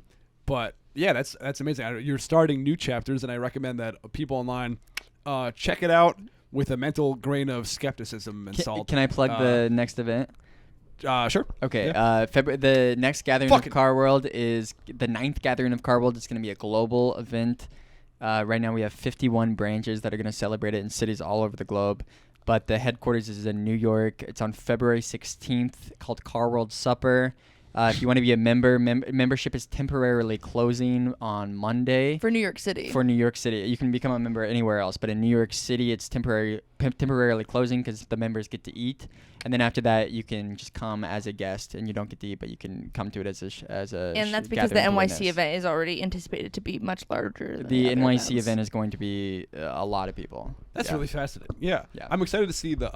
But yeah, that's amazing. You're starting new chapters, and I recommend that people online check it out with a mental grain of skepticism and salt. Can I plug the next event? Sure. Okay. Yeah. The next gathering Fuck of it. Car World is the 9th gathering of Car World. It's going to be a global event. Right now we have 51 branches that are going to celebrate it in cities all over the globe. But the headquarters is in New York. It's on February 16th, called Car World Supper. If you want to be a member, membership is temporarily closing on Monday. For New York City. For New York City. You can become a member anywhere else, but in New York City, it's temporarily closing because the members get to eat. And then after that, you can just come as a guest, and you don't get to eat, but you can come to it as a and that's because the gathering to NYC witness. event is already anticipated to be much larger than The other NYC events. event is going to be a lot of people. That's Yeah. really fascinating. Yeah. Yeah. I'm excited to see the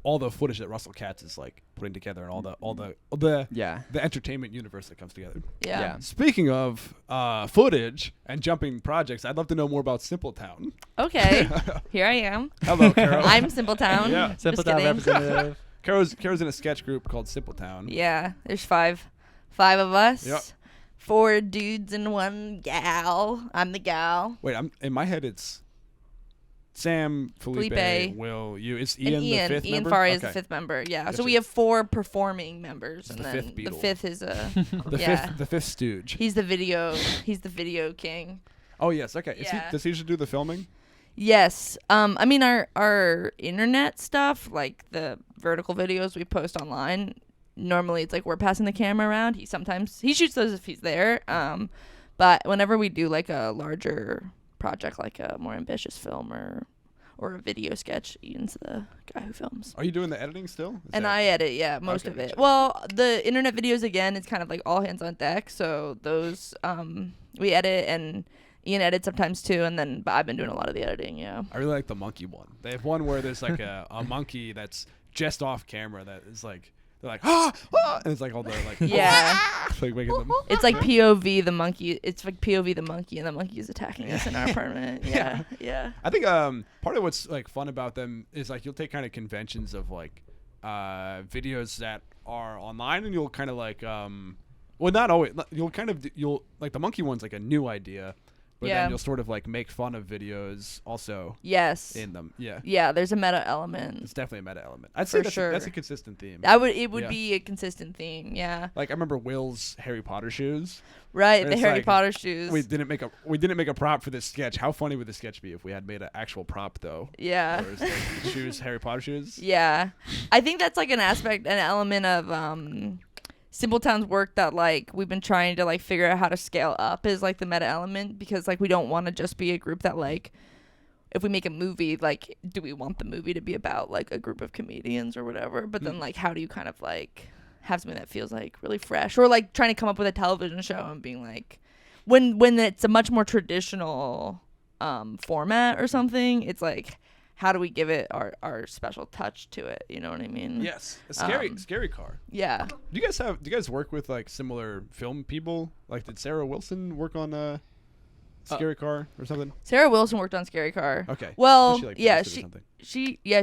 all the footage that Russell Katz is like putting together and all the Yeah. entertainment universe that comes together. Yeah. Speaking of footage and jumping projects, I'd love to know more about Simpletown. Okay. Here I am. Hello, Carol. I'm Simpletown. Yeah. Just Simple Town kidding. representative. Carol's in a sketch group called Simpletown. Yeah. There's five of us. Yep. 4 dudes and 1 gal. I'm the gal. Wait, I'm in my head. It's Sam, Felipe, Will, you. It's Ian, And the fifth Ian member. Fari is the Okay. 5th member. Yeah. Gotcha. So we have 4 performing members, and The then fifth the Beatle. 5th is a The yeah. fifth, the fifth stooge. He's the video king. Oh yes, okay. Yeah. Does he usually do the filming? Yes. I mean our internet stuff, like the vertical videos we post online, normally it's like we're passing the camera around. He shoots those if he's there. But whenever we do like a larger project, like a more ambitious film or a video sketch, Ian's the guy who films. Are you doing the editing still? Is And that- I edit, yeah, most Okay, of it. gotcha. Well, the internet videos, again, it's kind of like all hands on deck. So those, we edit, and Ian edits sometimes too. But I've been doing a lot of the editing, yeah. I really like the monkey one. They have one where there's like a monkey that's just off camera that is like they're like and it's like all the like Yeah. like making them. It's like POV the monkey. It's like POV the monkey, and the monkey is attacking us in our apartment. Yeah, yeah. I think part of what's like fun about them is like you'll take kind of conventions of like videos that are online, and you'll kind of like well, not always. You'll like the monkey one's like a new idea, but Yeah. then you'll sort of like make fun of videos also Yes. in them. Yeah, Yeah, there's a meta element. it's definitely a meta element. I'd say For that's sure. a consistent theme. It would Yeah. be a consistent theme. Yeah. Like I remember Will's Harry Potter shoes. Right. And The it's Harry like, Potter shoes. We didn't make a prop for this sketch. How funny would the sketch be if we had made an actual prop though? Yeah. Where it's like shoes, Harry Potter shoes. Yeah. I think that's like an element of Simpletown's work that like we've been trying to like figure out how to scale up is like the meta element, because like we don't want to just be a group that like if we make a movie, like do we want the movie to be about like a group of comedians or whatever, but then like how do you kind of like have something that feels like really fresh, or like trying to come up with a television show and being like when it's a much more traditional format or something, it's like how do we give it our special touch to it? You know what I mean? Yes, a scary car. Yeah. Do you guys work with like similar film people? Like, did Sarah Wilson work on Scary Car or something? Sarah Wilson worked on Scary Car. Okay. Well, She, like, yeah, produced it or something.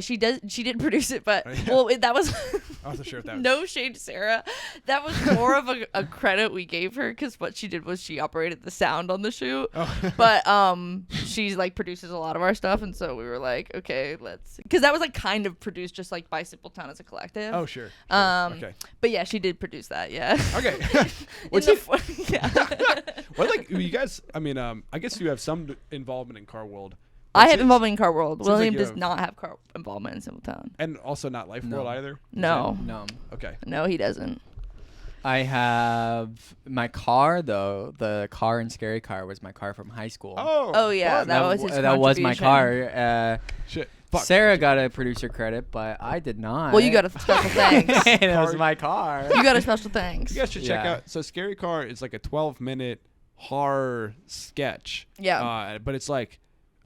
she does. She did produce it, but Oh, yeah. well, that was I wasn't sure if that was. no shade to Sarah. That was more of a credit we gave her because what she did was she operated the sound on the shoot. Oh. But she's like produces a lot of our stuff, and so we were like, okay, let's, because that was like kind of produced just like by Simpletown as a collective. Oh, sure. Okay. But yeah, she did produce that. Yeah. Okay. What, like, you guys? I mean, I guess you have some involvement in Car World. I have involvement in Car World. Seems like William you does have- not have car involvement in Simpletown. And also not Life No. World either. No. No. Okay. No, he doesn't. I have my car though. The car in Scary Car was my car from high school. Oh yeah, fun. that was his that was my contribution. car. Shit. Fuck. Sarah got a producer credit, but I did not. Well, you got a special thanks. And it was my car. You got a special thanks. You guys should check Yeah. out. So Scary Car is like a 12-minute horror sketch. Yeah. But it's like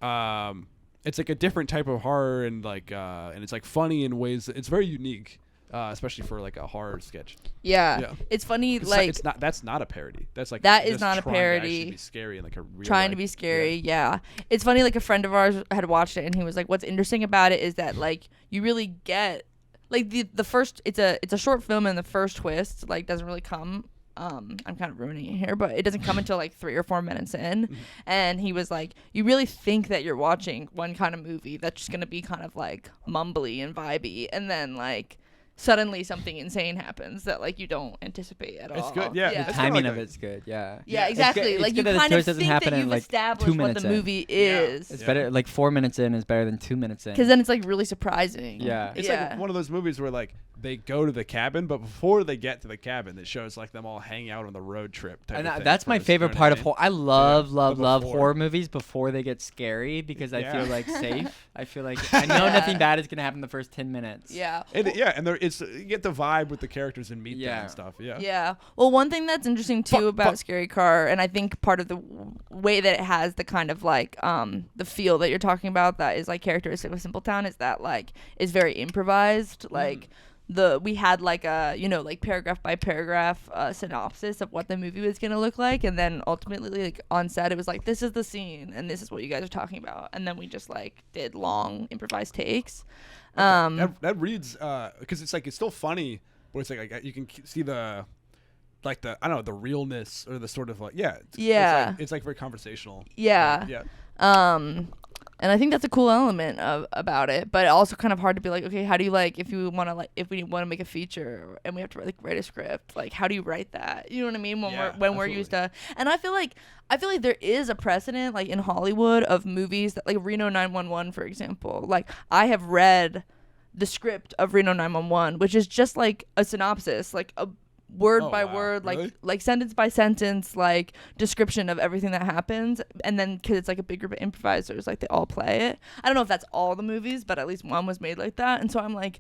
a different type of horror and it's like funny in ways that it's very unique, especially for like a horror sketch. Yeah. Yeah. It's funny, It's like, that's not a parody. That's like That is just not a trying to actually parody. be scary and like a real trying to life- be scary. Yeah. It's funny, like, a friend of ours had watched it and he was like, what's interesting about it is that, like, you really get, like, the first, it's a short film, and the first twist, like, doesn't really come. I'm kind of ruining it here, but it doesn't come until like 3 or 4 minutes in. And he was like, you really think that you're watching one kind of movie that's just gonna be kind of like mumbly and vibey, and then like suddenly something insane happens that like you don't anticipate at all. It's good, yeah. The It's kinda timing like of a- it's good. Yeah. Yeah, It's exactly. it's Like good you that the kind of twist doesn't think happen that in, you've like, 2 established what minutes the in. movie Yeah. is, It's Yeah. better. Like 4 minutes in is better than 2 minutes in. because then it's like really surprising. Yeah. It's like one of those movies where like they go to the cabin, but before they get to the cabin, it shows like them all hang out on the road trip. Type And of thing that's my first, favorite you know part what of I mean? horror. I love, Yeah, love, the love before. horror movies before they get scary because I Yeah. feel like safe. I feel like I know Yeah. nothing bad is gonna happen the first 10 minutes. Yeah. And it's you get the vibe with the characters and meet them Yeah. and stuff. Yeah. Yeah. Well, one thing that's interesting too about Scary Car, and I think part of the way that it has the kind of like the feel that you're talking about that is like characteristic of Simpletown is that like it's very improvised. Like we had like a like paragraph by paragraph synopsis of what the movie was gonna look like, and then ultimately like on set it was like, this is the scene and this is what you guys are talking about, and then we just like did long improvised takes. That reads because it's like it's still funny, but it's like you can see the like the I don't know the realness or the sort of like it's like very conversational. Yeah. Yeah. And I think that's a cool element about it, but also kind of hard to be like, okay, how do you like if we want to make a feature and we have to like write a script, like how do you write that? You know what I mean? When we're used to, and I feel like there is a precedent like in Hollywood of movies that like Reno 911, for example. Like I have read the script of Reno 911, which is just like a synopsis, like a word Oh, by wow. word, Really? like sentence by sentence, like description of everything that happens, and then because it's like a big group of improvisers, like they all play it. I don't know if that's all the movies, but at least one was made like that, and so I'm like,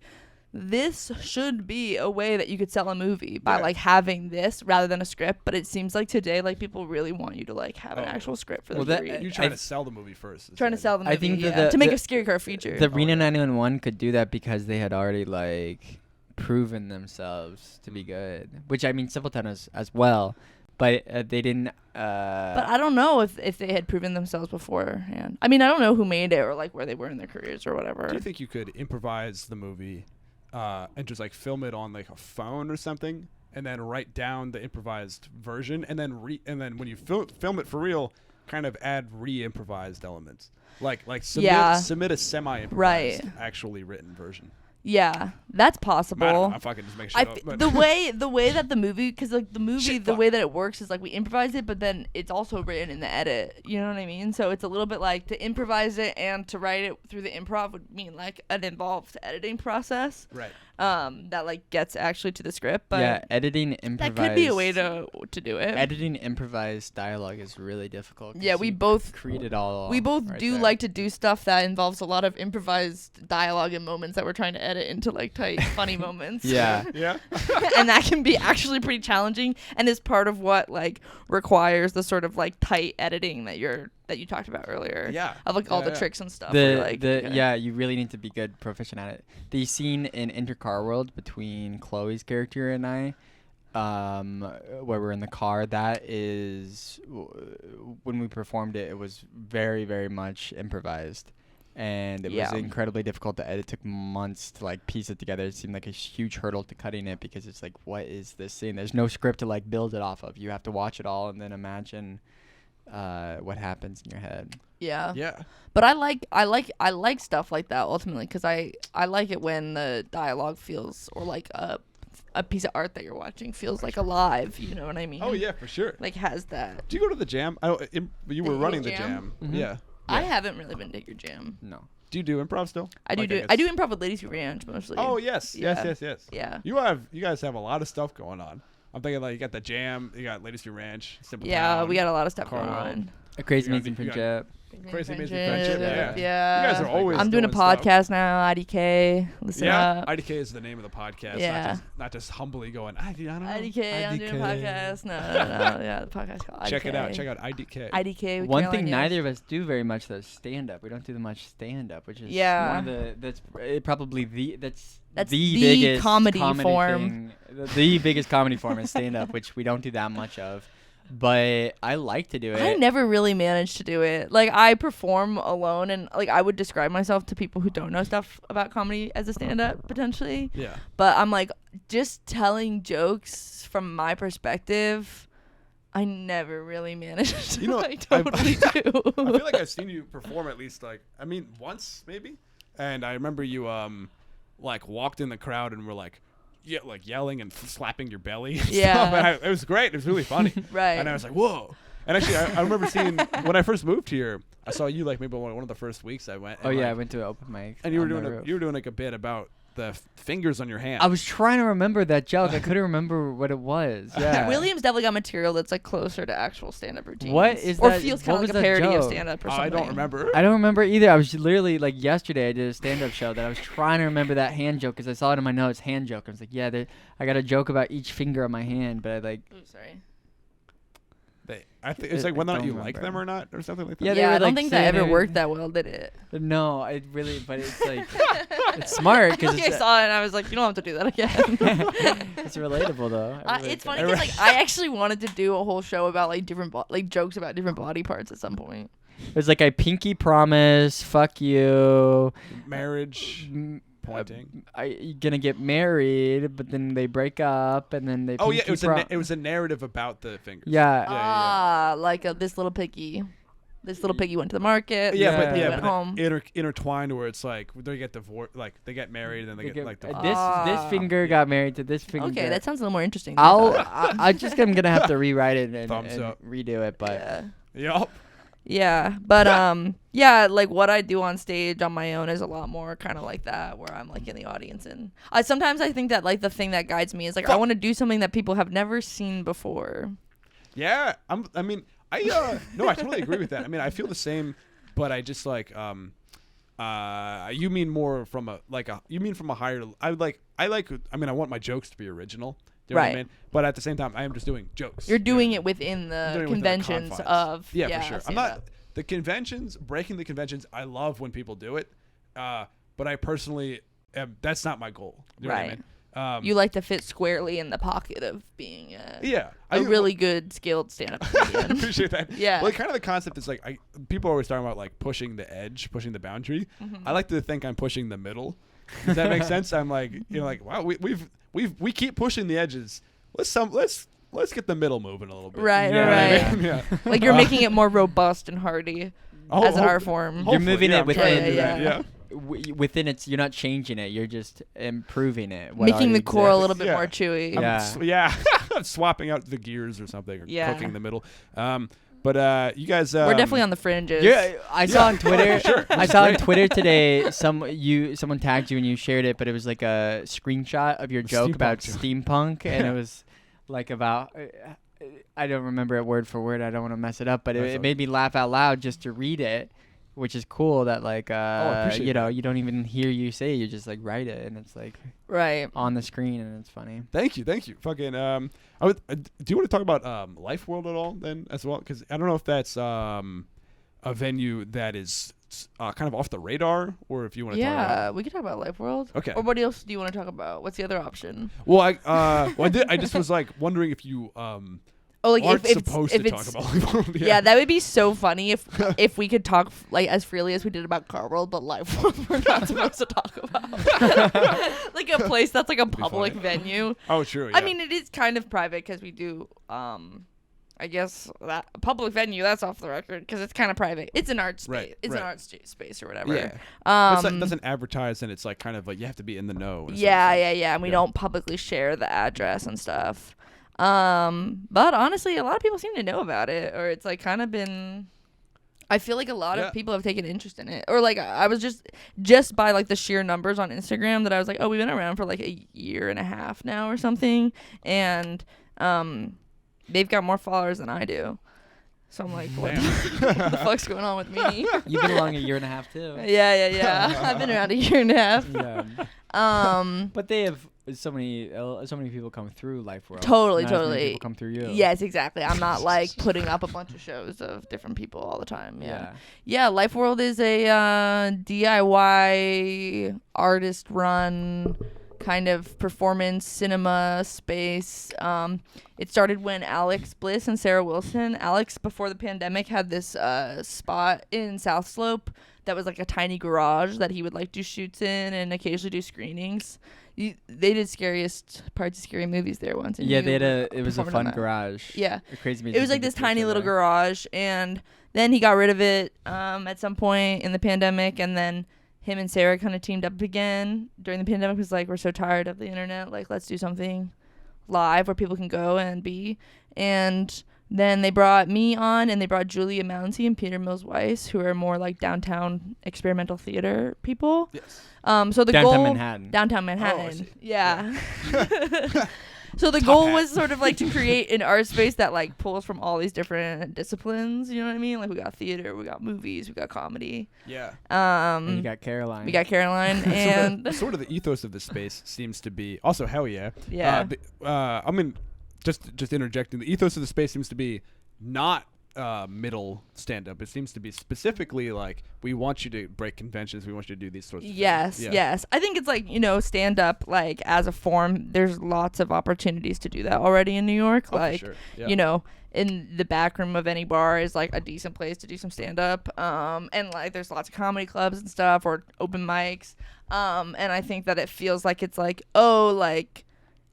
this should be a way that you could sell a movie by like having this rather than a script. But it seems like today, like people really want you to like have an actual script for them to read. You're trying to sell the movie first. Trying to sell the movie, I think to make a Scary Car feature. The Reno 911 could do that because they had already like proven themselves to be good, which I mean Simpletown is as well, but they didn't. But I don't know if they had proven themselves beforehand. I mean, I don't know who made it or like where they were in their careers or whatever. Do you think you could improvise the movie and just like film it on like a phone or something, and then write down the improvised version, and then when you film it for real, kind of add re-improvised elements, like submit a semi-improvised, actually written version. Yeah, that's possible. I don't know if I can just make shit up. But the way that the movie, because like the movie, the way that it works is like we improvise it, but then it's also written in the edit. You know what I mean? So it's a little bit like to improvise it and to write it through the improv would mean like an involved editing process. Right. That like gets actually to the script. But yeah, editing improvised. that could be a way to do it. Editing improvised dialogue is really difficult. Yeah, we both create it all. We both right do there. like to do stuff that involves a lot of improvised dialogue and moments that we're trying to edit. edit into like tight, funny moments. Yeah. Yeah. And that can be actually pretty challenging, and is part of what like requires the sort of like tight editing that you talked about earlier. Yeah. Of like all Yeah, the yeah. tricks and stuff. where you're like, okay. Yeah, you really need to be good, proficient at it. The scene in Car World between Chloe's character and I, where we're in the car, that is when we performed it. It was very, very much improvised, and it was incredibly difficult to edit. It took months to like piece it together. It seemed like a huge hurdle to cutting it because it's like, what is this scene? There's no script to like build it off of. You have to watch it all and then imagine what happens in your head. Yeah. Yeah. But I like stuff like that ultimately, because I like it when the dialogue feels, or like a piece of art that you're watching feels like alive. You know what I mean? Oh yeah, for sure. Like has that. Do you go to the jam? You were The running the jam? jam. Mhm. Yeah. I haven't really been to your jam. No. Do you do improv still? I Like, do. guess- I do improv with Ladies Who Ranch mostly. Oh yes, Yeah. yes. Yeah. You guys have a lot of stuff going on. I'm thinking like you got the jam, you got Ladies Who Ranch, Simple Yeah, Town, we got a lot of stuff Car going World. on. A crazy You got- amazing you got- friendship. Crazy Amazing Friendship. Yeah. Yeah. You guys are always. I'm doing a doing stuff. podcast now. IDK. Listen Yeah, up. IDK is the name of the podcast. Yeah. Not just humbly going. I don't know. IDK. I'm doing a podcast. No. Yeah, the podcast called IDK. Check it out. Check out IDK. IDK. With One Caroline thing Yost. neither of us do very much though is stand up. We don't do the much stand up, which is Yeah. one of the probably that's That's the the biggest comedy form. thing. The biggest comedy form is stand up, which we don't do that much of. But I like to do it. I never really managed to do it. Like I perform alone, and like I would describe myself to people who don't know stuff about comedy as a stand-up potentially. Yeah. But I'm like, just telling jokes from my perspective, I never really managed to You know, like totally do. I feel like I've seen you perform at least once maybe. And I remember you like walked in the crowd and were like yelling and slapping your belly. And Yeah. stuff. And it was great. It was really funny. Right. And I was like, whoa. And actually, I remember seeing when I first moved here, I saw you like maybe one of the first weeks I went. Oh and, yeah, I like, went to an open mic. and you were on the doing roof. you were doing like a bit about the fingers on your hand. I was trying to remember that joke. I couldn't remember what it was. Yeah. William's definitely got material that's like closer to actual stand-up routines. What is or that- feels what kind of was like a that parody of joke? stand-up or Oh, something. I don't remember. I don't remember either. I was literally like yesterday. I did a stand-up show that I was trying to remember that hand joke because I saw it in my notes. Hand joke. I was like, yeah, I got a joke about each finger on my hand, but I like. Ooh, sorry. I think it's like whether or not don't you like them remember. or not or something like that. Yeah, they Yeah, were, I don't like, think that saying ever it- worked that well, did it? No, it really, but it's like it's smart because I saw it and I was like, you don't have to do that again. it's relatable though. I really It's think. funny because like I actually wanted to do a whole show about like different like jokes about different body parts at some point. It was like I pinky promise, fuck you. Marriage, m- pointing. I gonna get married, but then they break up, and then they. Oh yeah, pinky it was a narrative about the fingers. Yeah. Yeah. Like this little piggy. This little piggy went to the market. Yeah, Yeah. but went but home. intertwined where it's like they get divorced, like they get married and then they get like this divorced. this finger got married to this finger. Okay, that sounds a little more interesting. than I thought. I'm gonna have to rewrite it and Thumbs up. redo it, but Yeah. Yup. Yeah, but yeah, like what I do on stage on my own is a lot more kind of like that, where I'm like in the audience, and sometimes I think that like the thing that guides me is like I want to do something that people have never seen before. Yeah, I mean, no, I totally agree with that. I mean, I feel the same, but I just like you mean more from a higher. I mean, I want my jokes to be original. Do you know what I Right. mean? But at the same time, I am just doing jokes. You're doing You know it within I'm the doing it within the conventions confines. of Yeah, for sure. I'm not stand-up. the conventions, breaking the conventions. I love when people do it, but I personally that's not my goal. You know Right. what I mean? You like to fit squarely in the pocket of being yeah, a really good skilled stand-up I comedian. appreciate that. Yeah. Well, kind of the concept is like people are always talking about like pushing the edge, pushing the boundary. I like to think I'm pushing the middle. Does that make sense? I'm like, like wow, we keep pushing the edges. Let's get the middle moving a little bit. Right, You know what I right. mean? Yeah. Like you're making it more robust and hardy as an art form. You're moving it I'm trying to within- do that, Yeah. within it's you're not changing it. You're just improving it. what Making the already core a exists. little bit Yeah. more chewy. Yeah. I'm swapping out the gears or something, or Yeah. cooking the middle. But you guys, We're definitely on the fringes. Yeah, I saw on Twitter. Sure. I saw on Twitter today. Someone tagged you and you shared it, but it was like a screenshot of your joke Steampunk about joke. steampunk, and it was like about. I don't remember it word for word. I don't want to mess it up, but That's it okay. made me laugh out loud just to read it, which is cool that like appreciate you know, that. you don't even hear you say it, you just like write it and it's like Right. on the screen and it's funny. Thank you. Fucking do you want to talk about Life World at all then as well? Because I don't know if that's a venue that is kind of off the radar, or if you want to talk about. Yeah, we could talk about Life World. Okay. Or what else do you want to talk about? What's the other option? Well, I just was like wondering if you Oh, like aren't if supposed to talk about Life World. yeah, that would be so funny if we could talk like as freely as we did about Car World, but Life World we're not supposed to talk about. Like a place that's like a public funny. venue. Oh, true. Yeah. I mean, it is kind of private because we do. I guess that public venue that's off the record because it's kind of private. It's an art space. Right, It's right. an art space or whatever. Yeah. But it's like, Um. doesn't advertise, and it's like kind of like you have to be in the know. in a Yeah, sense. yeah. And we Yeah. don't publicly share the address and stuff. But honestly, a lot of people seem to know about it, or it's like kind of been. I feel like a lot Yeah. of people have taken interest in it, or like I was just by like the sheer numbers on Instagram that I was like, oh, we've been around for like a year and a half now or something, and they've got more followers than I do. So I'm like, what the fuck's going on with me? You've been along a year and a half too. Yeah. I've been around a year and a half. Yeah. But they have so many people come through Life World. Totally, Not as many totally. people come through you. Yes, exactly. I'm not like putting up a bunch of shows of different people all the time. Yeah. Life World is a DIY artist run kind of performance cinema space. It started when Alex Bliss and Sarah Wilson. Alex, before the pandemic, had this spot in South Slope that was like a tiny garage that he would like do shoots in and occasionally do screenings. They did scariest parts of scary movies there once. And Yeah, you it was a performed on fun that. garage. Yeah. A crazy It was like this tiny little garage, and then he got rid of it at some point in the pandemic, and then him and Sarah kind of teamed up again during the pandemic. Was like, we're so tired of the internet, like let's do something live where people can go and be. And then they brought me on, and they brought Julia Mouncy and Peter Mills Weiss, who are more like downtown experimental theater people. Yes. So the Downtown goal Manhattan. Downtown Oh, I Manhattan. see. Yeah. So the Top goal hat. was sort of like to create an art space that like pulls from all these different disciplines. You know what I mean? Like we got theater, we got movies, we got comedy. Yeah. And you got Caroline. We got Caroline, and Sort of the ethos of this space seems to be also hell yeah. yeah, I mean, just interjecting. The ethos of the space seems to be not middle stand up. It seems to be specifically like we want you to break conventions. We want you to do these sorts of yes, things. yes. I think it's like stand up like as a form. There's lots of opportunities to do that already in New York. Oh, for Like sure. Yeah. In the back room of any bar is like a decent place to do some stand up. And like there's lots of comedy clubs and stuff or open mics. And I think that it feels like it's like,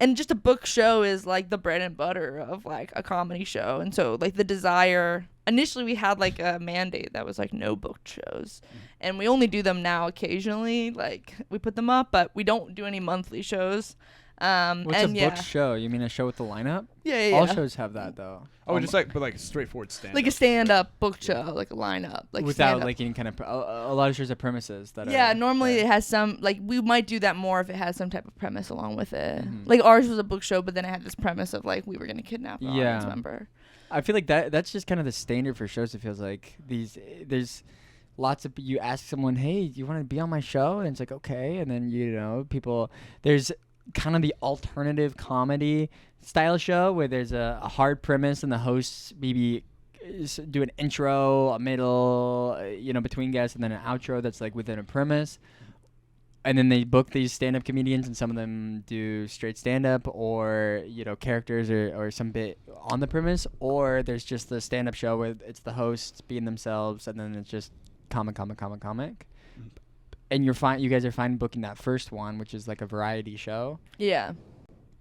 and just a book show is like the bread and butter of like a comedy show. And so like the desire, initially we had like a mandate that was like no booked shows. And we only do them now occasionally. Like we put them up, but we don't do any monthly shows. What's and a booked show? You mean a show with the lineup? Yeah. All shows have that though. Oh, just like straightforward stand. Like a stand-up book show, like a lineup, like without stand-up. like any kind of a lot of shows have premises that Yeah, are normally yeah. it has some like we might do that more if it has some type of premise along with it. Mhm. Like ours was a book show, but then it had this premise of like we were gonna kidnap an audience Yeah. member. I feel like that's just kind of the standard for shows. It feels like there's lots of you ask someone, hey, do you want to be on my show? And it's like okay, and then people there's kind of the alternative comedy style show where there's a hard premise and the hosts maybe do an intro, a middle, between guests, and then an outro that's like within a premise. And then they book these stand-up comedians, and some of them do straight stand-up or characters or some bit on the premise, or there's just the stand-up show where it's the hosts being themselves, and then it's just comic. And you guys are fine booking that first one, which is like a variety show. Yeah.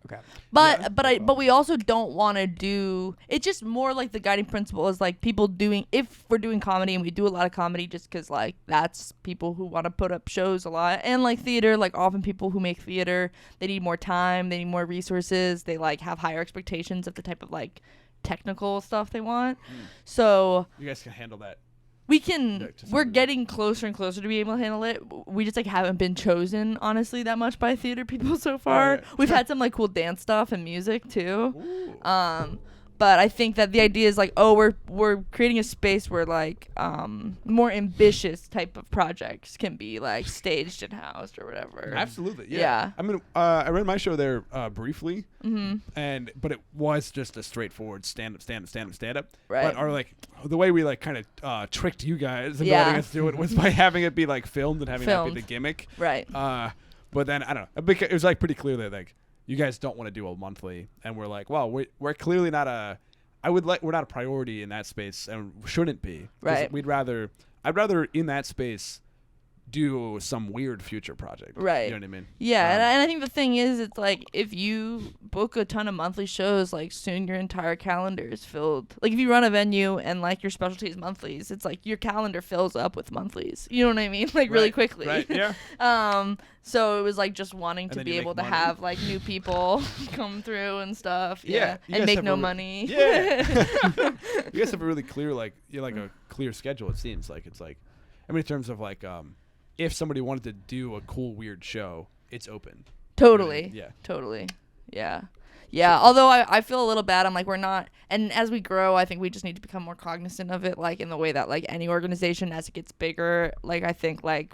Okay. But we also don't want to do. It's just more like the guiding principle is like people doing. If we're doing comedy and we do a lot of comedy, just because like that's people who want to put up shows a lot, and like theater, like often people who make theater, they need more time, they need more resources, they like have higher expectations of the type of like technical stuff they want. So you guys can handle that. we can. Yeah, to some We're degree. getting closer and closer to be able to handle it. We just like haven't been chosen honestly that much by theater people so far. yeah. We've had some like cool dance stuff and music too. Ooh. But I think that the idea is like, oh, we're creating a space where like more ambitious type of projects can be like staged and housed or whatever. Absolutely, yeah. Yeah. I mean, I ran my show there briefly, Mm-hmm. but it was just a straightforward stand up. Right. But like the way we like kind of tricked you guys into Yeah. letting us do it was by having it be like filmed and having that be Filmed. the gimmick. Right. But then I don't know. It was like pretty clear that like you guys don't want to do a monthly, and we're like, well, we're clearly not we're not a priority in that space, and shouldn't be. 'Cause Right. I'd rather in that space do some weird future project. Right. You know what I mean? Yeah, and I think the thing is, it's like if you book a ton of monthly shows, like soon your entire calendar is filled. Like if you run a venue and like your specialty is monthlies, it's like your calendar fills up with monthlies. You know what I mean? Like really quickly. Right. Yeah. So it was like just wanting And to then be you able make to money. have like new people come through and stuff. Yeah, Yeah. you And guys make have no a money. Yeah. You guys have a really clear like a clear schedule. It seems like it's like, I mean, in terms of like if somebody wanted to do a cool weird show, it's open. Totally. Yeah. Totally. Yeah. Yeah. Although I feel a little bad. I'm like, we're not. And as we grow, I think we just need to become more cognizant of it, like in the way that like any organization as it gets bigger, like I think like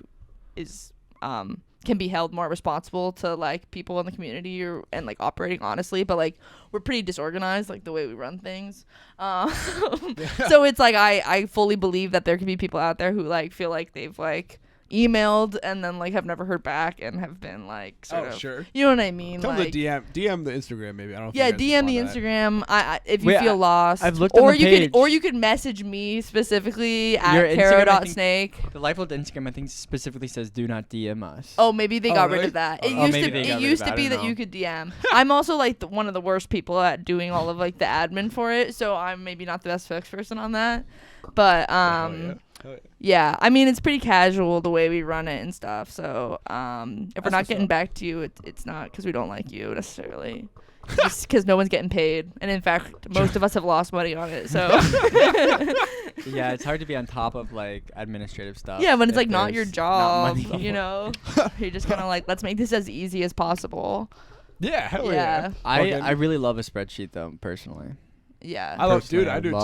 is can be held more responsible to like people in the community and like operating honestly. But like we're pretty disorganized, like the way we run things. So it's like I fully believe that there could be people out there who like feel like they've like emailed and then like have never heard back and have been like sort of, Sure. you know what I mean? Tell like, them the DM the Instagram maybe. I don't know if yeah, you guys DM the respond to that. Instagram. I if you Wait, feel lost, I've looked on or the you page. could message me specifically Your at Instagram, I caro.snake. The Lifeboat Instagram, I think, specifically says do not DM us. Oh, maybe they Oh, got rid really? of that. Oh, It no. used maybe to they got it rid used of to it, I be don't that know. you could DM. I'm also like one of the worst people at doing all of like the admin for it, so I'm maybe not the best spokesperson on that. But Hell yeah. yeah, I mean it's pretty casual the way we run it and stuff. So if we're That's not what's getting up. back to you, it's not because we don't like you necessarily. Just because no one's getting paid, and in fact, most of us have lost money on it. So Yeah, it's hard to be on top of like administrative stuff. yeah, when it's if like not your there's job, money. you know, you're just kind of like, let's make this as easy as possible. Yeah, hell Yeah. yeah. I really love a spreadsheet though, personally. Yeah. I love, Personally, dude. I do too.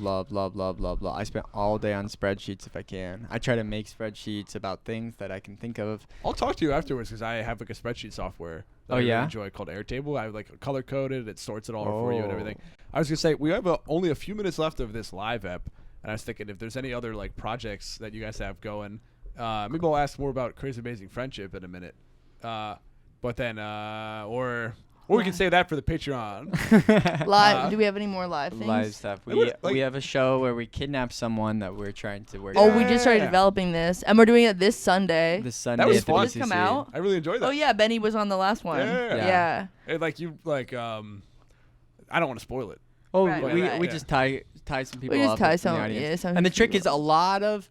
love. I spend all day on spreadsheets if I can. I try to make spreadsheets about things that I can think of. I'll talk to you afterwards because I have like a spreadsheet software that Oh, I really yeah? enjoy called Airtable. I like color coded. It sorts it all for you and Oh. everything. I was gonna say we have only a few minutes left of this live ep, and I was thinking if there's any other like projects that you guys have going, maybe I'll ask more about Crazy Amazing Friendship in a minute. But then or we can save that for the Patreon. Live. Do we have any more live things? Live stuff. It would, like- We have a show where we kidnap someone that we're trying to work. Oh, on we just started Yeah. developing this, and we're doing it this Sunday. this Sunday. was at the fun. Did this come BCC. out? I really enjoyed that. Oh yeah, Benny was on the last one. Yeah. Yeah. And, like you like I don't want to spoil it. Oh, Right, we right. we Yeah. just tie some people We just up tie in some. the audience. Yeah, some And the trick is people. a lot of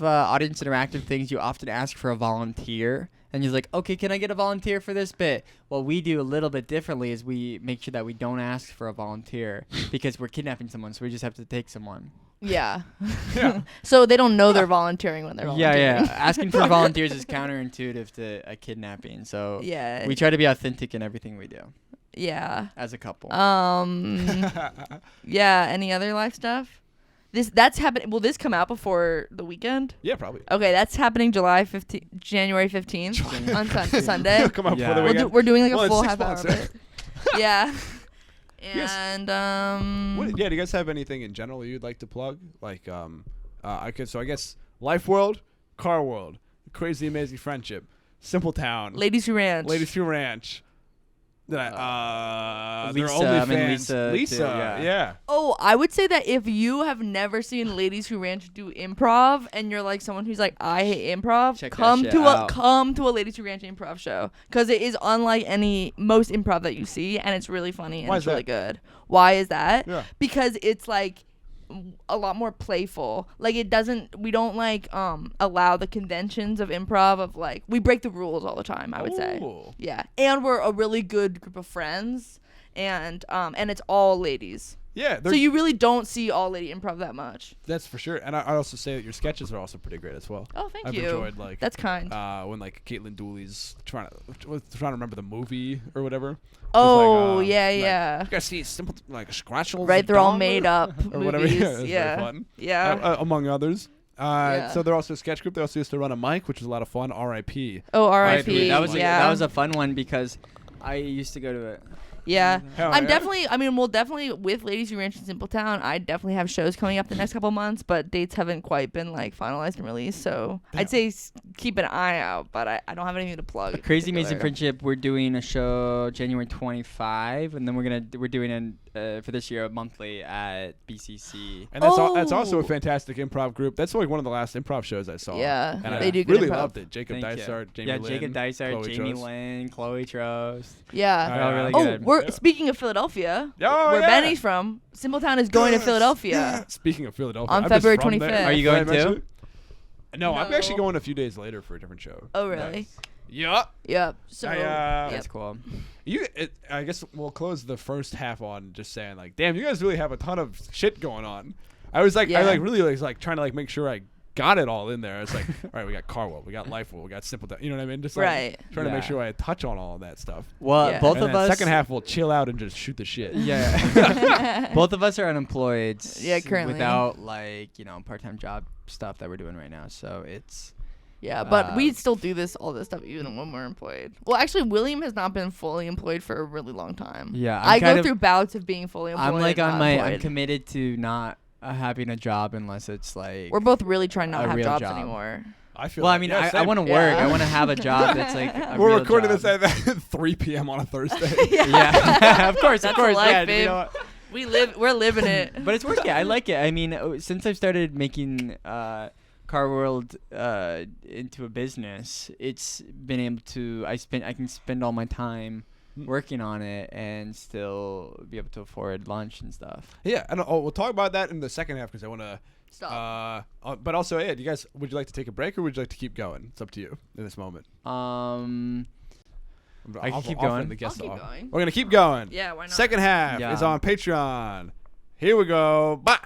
audience interactive things. You often ask for a volunteer, and you're like, okay, can I get a volunteer for this bit? What we do a little bit differently is we make sure that we don't ask for a volunteer because we're kidnapping someone, so we just have to take someone. Yeah. Yeah. So they don't know they're volunteering when they're volunteering. Yeah. Asking for volunteers is counterintuitive to a kidnapping. So Yeah. we try to be authentic in everything we do Yeah. as a couple. Yeah. Any other live stuff? That's happening. Will this come out before the weekend? Yeah, probably. Okay, that's happening January 15th on Sunday. Come out Yeah. for the We'll weekend. we're doing like a Well, it's full 6 half hour months. of it. Yeah. Yes. And Yeah, do you guys have anything in general you'd like to plug? Like, I guess Life World, Car World, Crazy Amazing Friendship, Simple Town, Ladies Who Ranch. Ladies Who Ranch. Their Lisa, I mean, OnlyFans. Lisa, too, yeah. Oh, I would say that if you have never seen Ladies Who Ranch do improv and you're like someone who's like, I hate improv, Check that come shit to out. come to a Ladies Who Ranch improv show because it is unlike most improv that you see, and it's really funny and Why it's is really that? good. Why is that? Yeah. Because it's like a lot more playful. Like we don't like allow the conventions of improv of like we break the rules all the time, I would say. Ooh. Yeah. And we're a really good group of friends and it's all ladies. Yeah, So you really don't see all lady improv that much. that's for sure. And I also say that your sketches are also pretty great as well. Oh, thank I've you. enjoyed like That's kind. when like Caitlin Dooley's trying to remember the movie or whatever. Oh, like, yeah, like, yeah. You guys see simple like scratch Right, they're all made up or whatever. movies. Yeah, it's very Yeah. fun. Yeah. Among others. Yeah. So they're also a sketch group. They also used to run a mic, which was a lot of fun. R.I.P. Oh, Right, R.I.P. That was yeah. that was a fun one because I used to go to it. Yeah. Hell I'm yeah. definitely, I mean, we'll definitely, with Ladies Who Ranch in Simpletown, I definitely have shows coming up the next couple months, but dates haven't quite been, like, finalized and released, so I'd say keep an eye out, but I don't have anything to plug. A Crazy in Amazing particular. Friendship. We're doing a show January 25, and then we're doing for this year a monthly at BCC. And that's also a Oh. fantastic improv group. That's like one of the last improv shows I saw. Yeah, and they I do good really improv. loved it. Jacob Thank you. Dysart, Jamie Yeah, Lynn, Jacob Dysart, Chloe Jamie Trost. Lynn, Chloe Trost. Yeah. They're all really Oh, good. we're Yeah. speaking of Philadelphia, Oh, where yeah. Benny's from. Simpletown is going to Philadelphia. Speaking of Philadelphia, On I'm just February from there. 25th. Are you Did I going mention too? it? No, I'm actually No. going a few days later for a different show. Oh, really? Yeah. Yep. So, I, yep. That's cool. I guess we'll close the first half on just saying like, damn, you guys really have a ton of shit going on. I was like, Yeah. really was like trying to like make sure I got it all in there. It's like, all right, we got Car World, we got Life World, we got Simple, you know what I mean? Just like Right. trying to make Yeah. sure I touch on all of that stuff. Well, Yeah. both And of then us. second half we'll chill out and just shoot the shit. Yeah. Both of us are unemployed. Yeah, currently. Without part-time job stuff that we're doing right now. So it's. Yeah, but we Uh, still do all this stuff even when we're employed. Well, actually, William has not been fully employed for a really long time. Yeah, I I'm go kind of- through bouts of being fully employed. I'm like and on not my. I'm employed. committed to not having a job unless it's like. We're both really trying not a to have real jobs job. anymore. I feel Well, I like- mean, yeah, I same. want to work. Yeah. I want to have a job that's like. We're real recording job. this at 3 p.m. on a Thursday. Yeah, of course, That's of course. life, Yeah, babe. you know what? We're living it. But it's working. I like it. I mean, since I've started making Car World into a business, it's been able to. I can spend all my time working on it and still be able to afford lunch and stuff. Yeah, and we'll talk about that in the second half because I want to. Stop. But also, yeah, do you guys, would you like to take a break or would you like to keep going? It's up to you in this moment. I can keep offering going. the guest I'll keep off. going. We're gonna keep going. Yeah, why not? Second half Yeah. is on Patreon. Here we go. Bye.